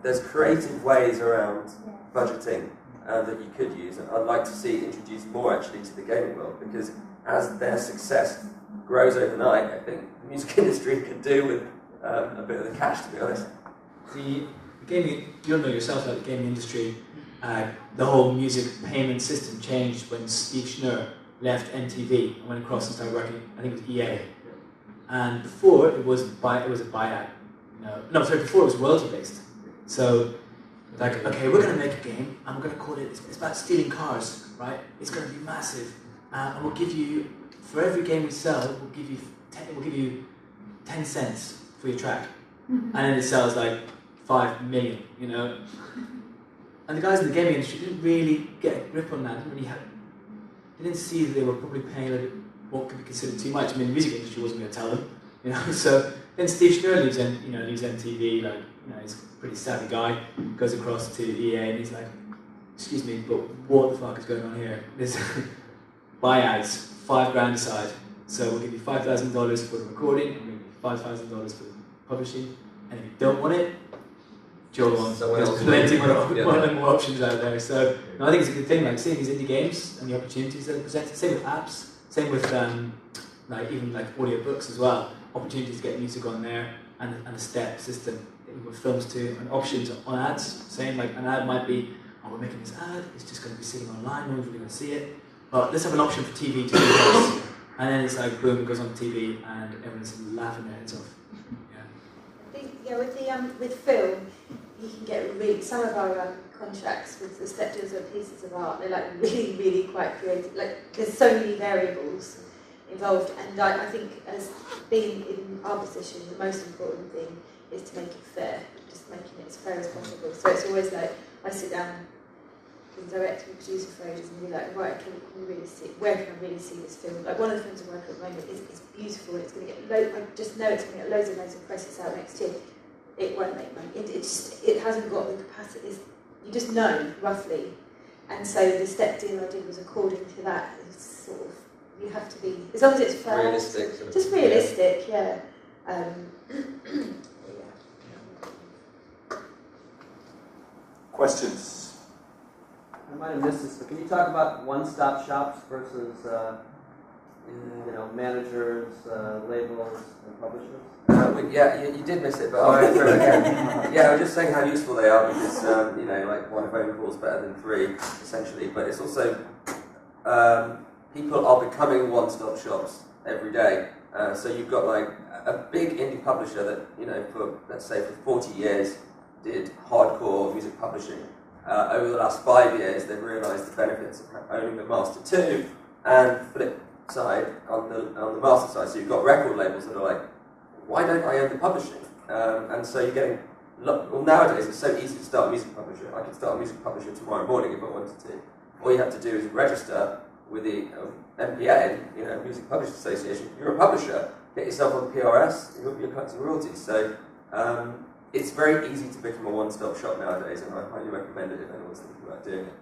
There's creative ways around budgeting that you could use, and I'd like to see introduced more actually to the gaming world, because as their success grows overnight, I think the music industry could do with a bit of the cash, to be honest. The gaming, you'll know yourself that the gaming industry the whole music payment system changed when Steve Schnurr left MTV and went across and started working, I think it was EA. And before it was a buyout. Before it was royalty based. So, like, okay, we're going to make a game and we're going to call it, it's about stealing cars, right? It's going to be massive. And we'll give you, for every game we sell, we'll give you 10 cents for your track. And then it sells like 5 million, you know? And the guys in the gaming industry didn't really get a grip on that. They didn't see that they were probably paying like what could be considered too much. I mean, the music industry wasn't going to tell them, you know. So then Steve Schnurr leaves MTV. Like, you know, he's a pretty savvy guy. Goes across to EA and he's like, "Excuse me, but what the fuck is going on here? There's buyouts, $5,000 aside. So we'll give you $5,000 for the recording, and we'll give you $5,000 for the publishing. And if you don't want it, Joe wants. There's plenty more options out there. So no, I think it's a good thing. Like seeing these indie games and the opportunities that are presented. Same with apps. Same with even audiobooks as well. Opportunities to get music on there, and a step system with films too, and options on ads. Same, like an ad might be, oh, we're making this ad. It's just going to be sitting online. No one's really going to see it. But let's have an option for TV to do this. And then it's like boom, it goes on TV, and everyone's laughing their heads off. I think with film, you can get some of our contracts with the step deals or pieces of art. They're like really quite creative. Like there's so many variables involved, and I think as being in our position, the most important thing is to make it fair, just making it as fair as possible. So it's always like I sit down with the director and producer phrases and be like, right, where can I really see this film? Like one of the films I'm working on at the moment is beautiful, and it's going to get I just know it's going to get loads of presses out next year. It won't make money. It hasn't got the capacity. You just know roughly, and so the step deal I did was according to that. It's sort of you have to be as long as it's fair, realistic, just realistic, yeah. Questions? I might have missed this, but can you talk about one-stop shops versus managers, labels, and publishers? You did miss it, but I'll go through it again. I was just saying how useful they are because, like one phone call is better than 3, essentially. But it's also, people are becoming one-stop shops every day. So you've got like a big indie publisher that, let's say for 40 years, did hardcore music publishing. Over the last 5 years, they've realised the benefits of owning the Master 2, and flip side on the master side. So you've got record labels that are like, why don't I own the publishing? And so you're getting, nowadays it's so easy to start a music publisher. I can start a music publisher tomorrow morning if I wanted to. All you have to do is register with the MPA, Music Publishers Association. You're a publisher, get yourself on PRS, you're collecting royalties. So it's very easy to become a one-stop shop nowadays, and I highly recommend it if anyone's thinking about doing it.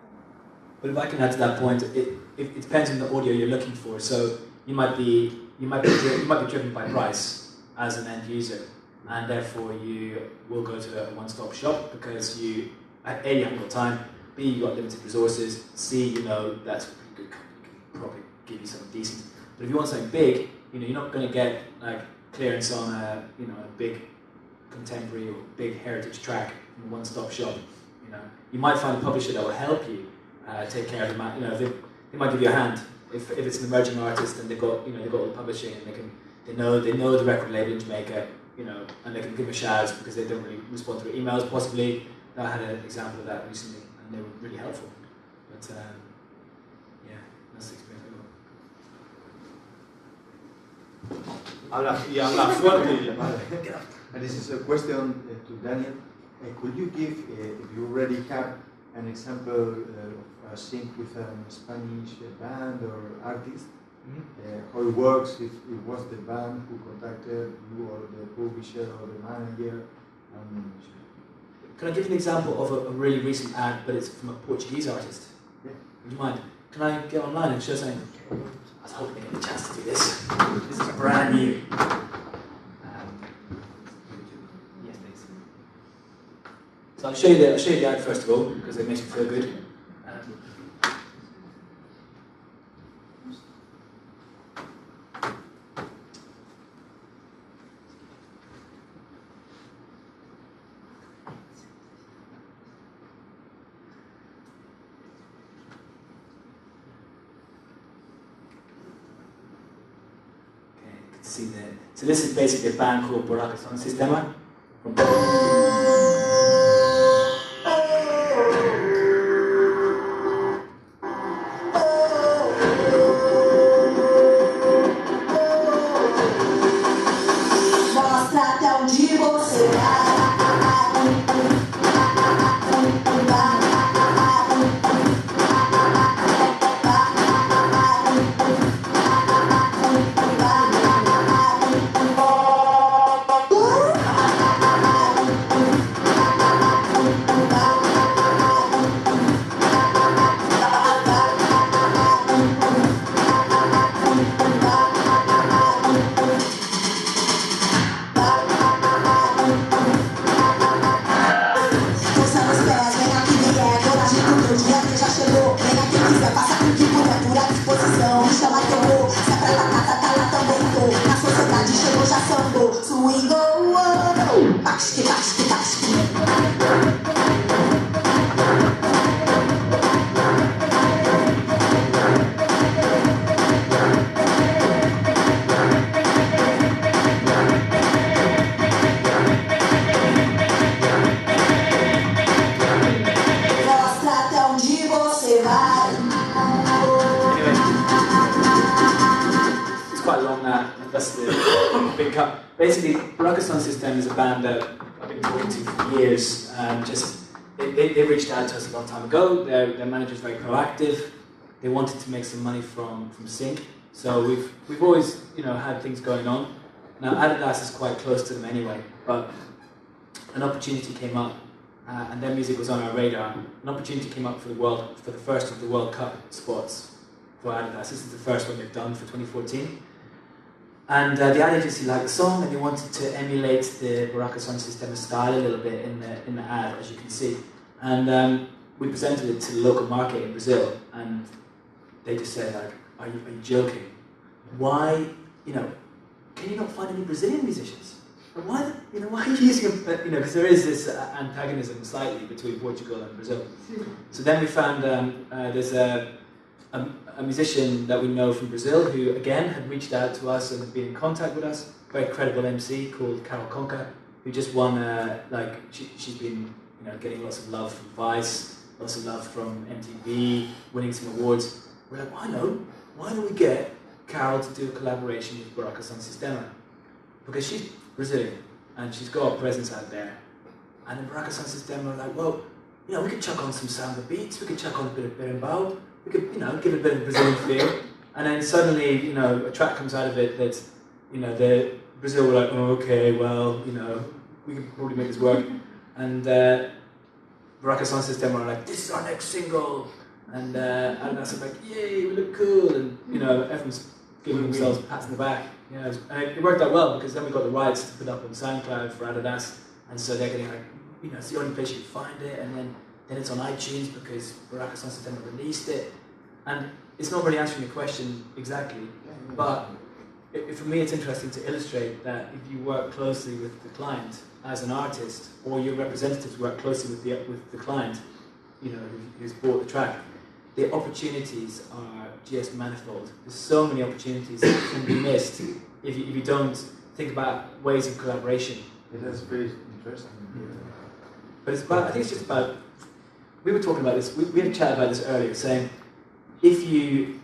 But if I can add to that point, it depends on the audio you're looking for. So you might be driven by price as an end user, and therefore you will go to a one-stop shop because you haven't got time, B, you've got limited resources, C, that's a pretty good company, can probably give you something decent. But if you want something big, you're not going to get like clearance on a big contemporary or big heritage track from a one-stop shop. You might find a publisher that will help you take care of them. They might give you a hand if it's an emerging artist and they've got all the publishing and they know the record label in Jamaica, and they can give a shout because they don't really respond to their emails. Possibly, I had an example of that recently, and they were really helpful. But that's the experience I got. Habla fuerte. And this is a question to Daniel. Could you give, if you already have an example of a sync with a Spanish band or artist, how it works, if it was the band who contacted you or the publisher or the manager? Can I give you an example of a really recent ad, but it's from a Portuguese artist? Yeah. Would you mind? Can I get online and show something? I was hoping to get a chance to do this. This is brand new. Yes, please. So I'll show you the ad first of all, because it makes me feel good. to see there. So this is basically a band called VIDEOGAMES Sistema. Mostra até onde você vai. Basically, VIDEOGAMES System is a band that I've been talking to for years. They reached out to us a long time ago. Their manager's very proactive. They wanted to make some money from sync. So we've always had things going on. Now Adidas is quite close to them anyway, but an opportunity came up, and their music was on our radar. An opportunity came up for the first of the World Cup spots for Adidas. This is the first one they've done for 2014. And the ad agency liked the song, and they wanted to emulate the VIDEOGAMES System style a little bit in the ad, as you can see. And we presented it to the local market in Brazil, and they just said, like, "Are you joking? Why, can you not find any Brazilian musicians? Why are you using because there is this antagonism slightly between Portugal and Brazil." So then we found there's a musician that we know from Brazil who, again, had reached out to us and had been in contact with us, very credible MC called Carol Conca, who just won, she's been getting lots of love from Vice, lots of love from MTV, winning some awards. We're like, why don't we get Carol to do a collaboration with VIDEOGAMES Sistema? Because she's Brazilian, and she's got a presence out there. And then VIDEOGAMES Sistema are like, well, we could chuck on some samba beats, we could chuck on a bit of berimbau, we could, give it a bit of Brazilian feel, and then suddenly, a track comes out of it that's, the Brazil were like, oh, okay, well, we can probably make this work, and VIDEOGAMES System are like, this is our next single, and Adidas are like, yay, we look cool, and everyone's giving themselves pats on the back, and it worked out well because then we got the rights to put up on SoundCloud for Adidas, and so they're getting like, it's the only place you can find it, and then it's on iTunes because VIDEOGAMES System released it. And it's not really answering the question exactly, but for me it's interesting to illustrate that if you work closely with the client as an artist, or your representatives work closely with the client, who's bought the track, the opportunities are just manifold. There's so many opportunities that can be missed if you don't think about ways of collaboration. Yeah, that's very interesting. But I think it's just about, we were talking about this, we had a chat about this earlier, saying if you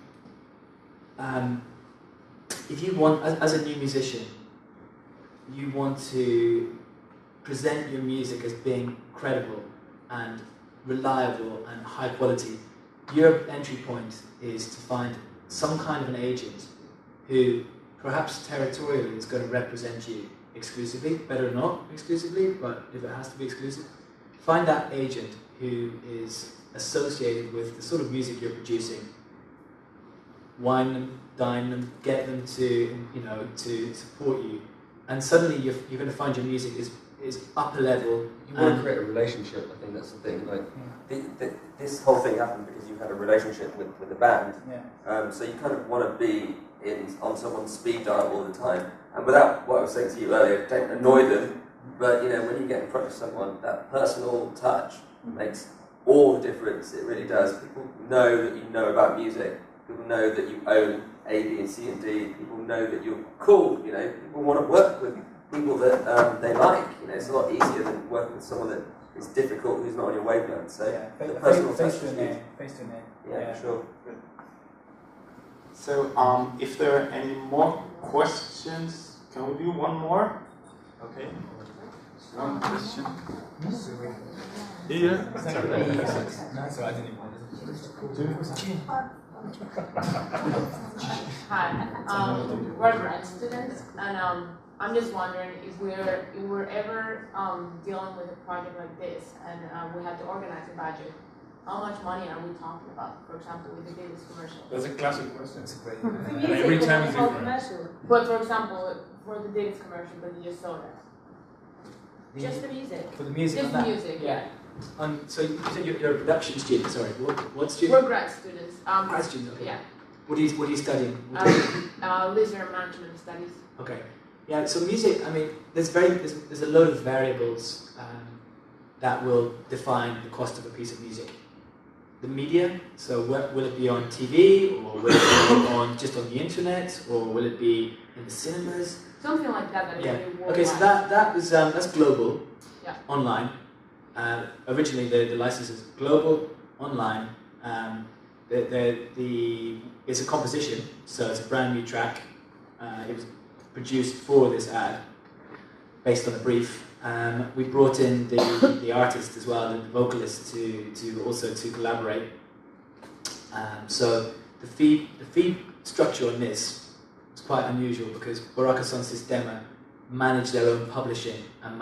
want, as a new musician, you want to present your music as being credible and reliable and high quality, your entry point is to find some kind of an agent who perhaps territorially is going to represent you exclusively, better not exclusively, but if it has to be exclusive, find that agent who is associated with the sort of music you're producing, wine them, dine them, get them to to support you, and suddenly you're going to find your music is upper level. You want to create a relationship. I think that's the thing. Like this whole thing happened because you had a relationship with the band. Yeah. So you kind of want to be on someone's speed dial all the time. And without what I was saying to you earlier, don't annoy them. But when you get in front of someone, that personal touch makes all the difference. It really does. People know that you know about music. People know that you own A, B, and C, and D, people know that you're cool. You know, people want to work with people that they like. You know, it's a lot easier than working with someone that is difficult, who's not on your wavelength. So the personal touch is huge. Face to name. Yeah, sure. So, if there are any more questions, can we do one more? Okay. One question. Here. No, so I didn't want Hi, we're grad students, and I'm just wondering if we're ever dealing with a project like this, and we have to organize a budget. How much money are we talking about? For example, with the Davis commercial. That's a classic question. That's a great For one. music, Every time it's the whole different. commercial. But for example, for the Davis commercial that you just saw us. Just the music. For the music. Just on the that? music. Yeah. So you said you're a production student. Sorry, what student? We're grad students. Grad students. Okay. Yeah. What are you studying? Leisure management studies. Okay. Yeah. So music. I mean, there's a load of variables that will define the cost of a piece of music. The media. So will it be on TV, or will it be just on the internet, or will it be in the cinemas? Something like that. That Yeah. is really Okay. So worldwide. that's global. Yeah. Online. Originally, the license is global, online. It's a composition, so it's a brand new track. It was produced for this ad, based on a brief. We brought in the artist as well, and the vocalist to collaborate. So the fee structure on this is quite unusual because Baraka Son Sistema manage their own publishing and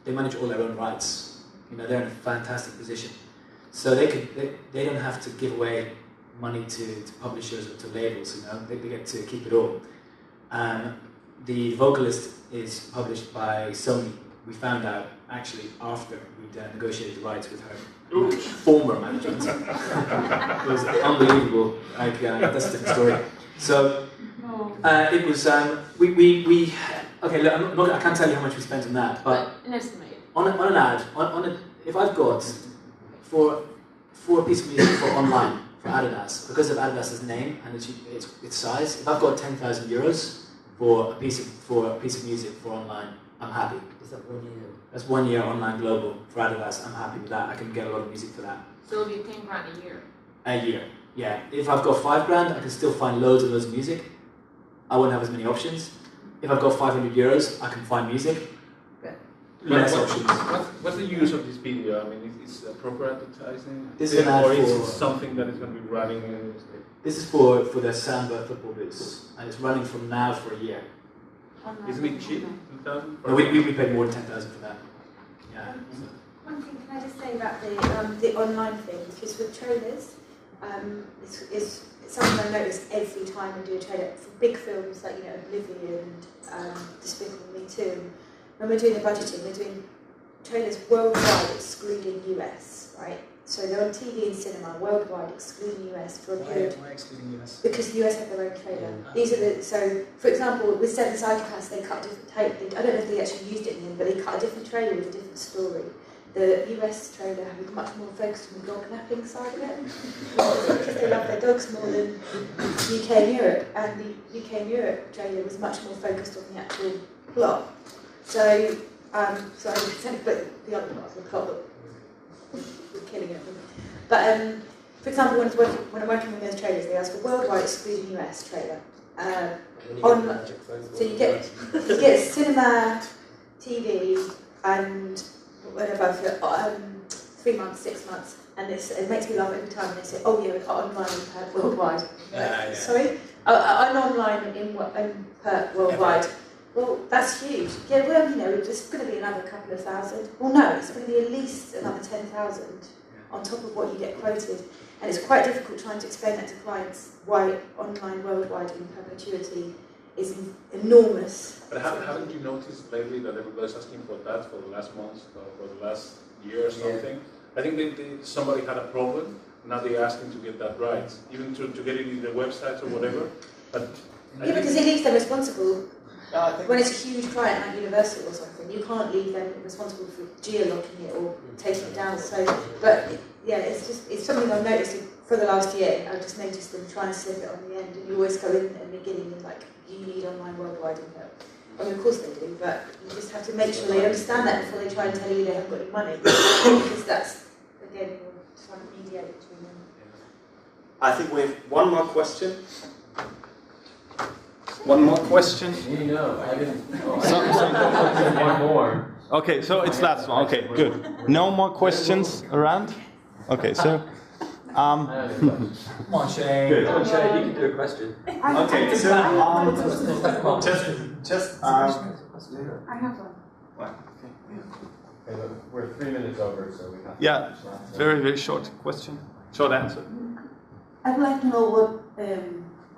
they manage all their own rights. You know, they're in a fantastic position. So they don't have to give away money to publishers or to labels, you know, they get to keep it all. The vocalist is published by Sony. We found out actually after we'd negotiated the rights with her former management. It was unbelievable, like, that's a different story. So it was, okay, look, I can't tell you how much we spent on that, but an estimate. On an ad, if I've got for a piece of music for online for Adidas, because of Adidas's name and its size, if I've got €10,000 for a piece of music for online, I'm happy. Is that 1 year? That's 1 year online global for Adidas. I'm happy with that. I can get a lot of music for that. So it'll be 10 grand a year. A year, yeah. If I've got €5,000, I can still find loads and loads of music. I won't have as many options. If I've got €500, I can find music. Less options. What's the use of this video? I mean, is it proper advertising? This is an ad or is for it something that is going to be running in This is for the Samba football boots, and it's running from now for a year. Isn't it cheap? 2,000? No, we paid more than 10,000 for that. Yeah. One thing, can I just say about the online thing, because with trailers, it's something I notice every time I do a trailer for big films like Oblivion and Despicable Me 2. When we're doing the budgeting, we're doing trailers worldwide excluding US, right? So they're on TV and cinema worldwide excluding US for a period. Why excluding US? Because the US have their own trailer. These are so for example, with Seven Psychopaths, they cut a different tape. I don't know if they actually used it in the end, but they cut a different trailer with a different story. The US trailer was much more focused on the dog napping side of it, because they love their dogs more than UK and Europe. And the UK and Europe trailer was much more focused on the actual plot. So, so I didn't put the other parts of the plot that was killing it. But for example, when I'm working with those trailers, they ask for worldwide excluding US trailer. So you get cinema, TV, and whatever for 3 months, 6 months, and it makes me laugh every time when they say, "Oh yeah, we cut online and worldwide." Sorry, an online in worldwide. Well, that's huge. Yeah, well, it's going to be another couple of thousand. Well, no, it's going to be at least another 10,000 on top of what you get quoted. And it's quite difficult trying to explain that to clients why online worldwide in perpetuity is enormous. But haven't you noticed lately that everybody's asking for that for the last month or for the last year or something? I think somebody had a problem. Now they're asking to get that right, even to get it in the websites or whatever. But because it leaves them responsible. When it's a huge client like Universal or something, you can't leave them responsible for geo-locking it or taking it down. So, but yeah, it's something I've noticed for the last year, I've just noticed them trying to slip it on the end, and you always go in at the beginning and like, you need online worldwide info. I mean, of course they do, but you just have to make sure they understand that before they try and tell you they haven't got any money. Because that's, again, you're trying to mediate between them. I think we have one more question. One more question? You know, I didn't. One more. Okay, so it's last one. Okay, good. No more questions around? Okay, so... Come on, Shane. Good. Come on, Shane, you can do a question. Okay, so I have one. Okay, we're 3 minutes over, so we have. Yeah, very, very short question. Short answer. I'd like to know what,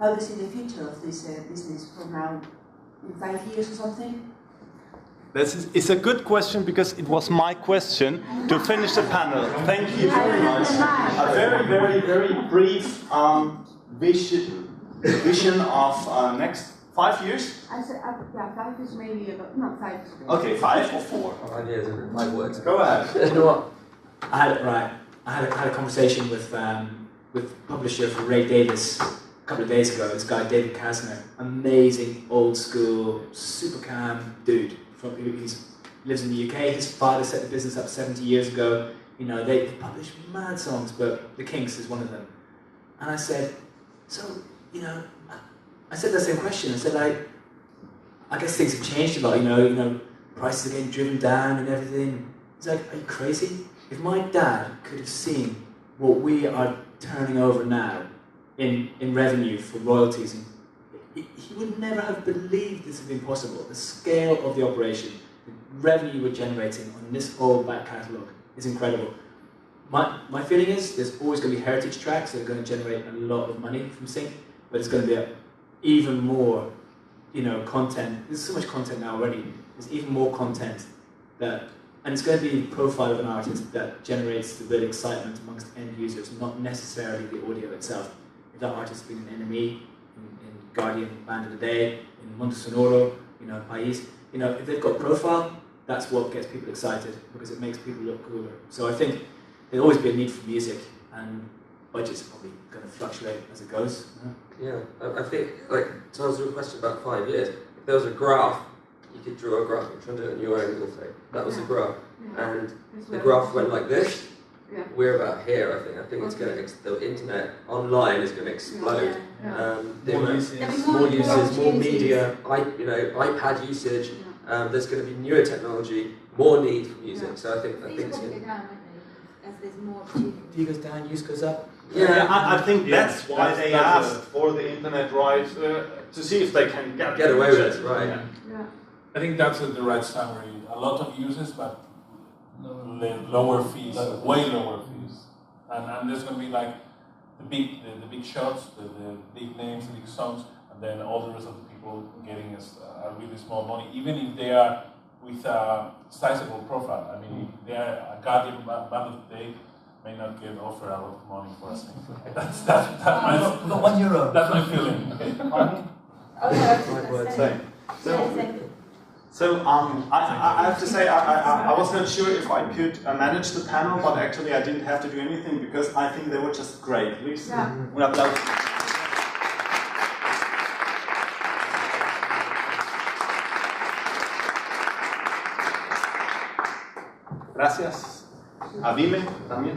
how you see the future of this business from now in 5 years or something. It's a good question because it was my question to finish the panel. Thank you very much. A very, very, very brief vision of next 5 years. I said, yeah, 5 years maybe, but not 5 years. Okay, 5 or 4? 5 years and 5 words. Go ahead. You know what? I had a conversation with publisher for Ray Davis a couple of days ago. This guy David Kasner, amazing old school, super calm dude. He lives in the UK. His father set the business up 70 years ago. You know, they publish mad songs, but The Kinks is one of them. And I said, so, you know, I said the same question. I said, like, I guess things have changed a lot. You know, prices are getting driven down and everything. He's like, are you crazy? If my dad could have seen what we are turning over now in revenue for royalties, and he would never have believed this had been possible. The scale of the operation, the revenue we're generating on this old back catalogue is incredible. My feeling is there's always going to be heritage tracks that are going to generate a lot of money from sync, but it's going to be even more, you know, content. There's so much content now already. There's even more content and it's going to be the profile of an artist that generates the real excitement amongst end users, not necessarily the audio itself. If that artist has been an NME, in Guardian Band of the Day, in Monte Sonoro, you know, Pais, you know, if they've got profile, that's what gets people excited because it makes people look cooler. So I think there'll always be a need for music, and budgets are probably going to fluctuate as it goes. Yeah, I think, like, to answer your question about 5 years, if there was a graph, you could draw a graph and try to do it in your own little thing. That was a graph. And the graph went like this. We're about here, I think. I think it's going to, the internet online is going to explode. More uses, more media, iPad usage. There's going to be newer technology, more need for music. So I think it's going to. As there's more opportunity. View goes down, use goes up. Yeah, I think that's why they asked for the internet rights to see if they can get away with it, right? Yeah. I think that's the right summary. A lot of uses, but lower fees, way lower fees, and there's going to be like the big shots, the big names, the big songs, and then all the rest of the people getting a really small money, even if they are with a sizable profile. I mean, if they are a Guardian Band of the Day, may not get offered a lot of money for a thing. That's my €1. That's my feeling. Okay. Pardon? So I have to say I was not sure if I could manage the panel, but actually I didn't have to do anything because I think they were just great. Please, un aplauso. Gracias. A BIME también.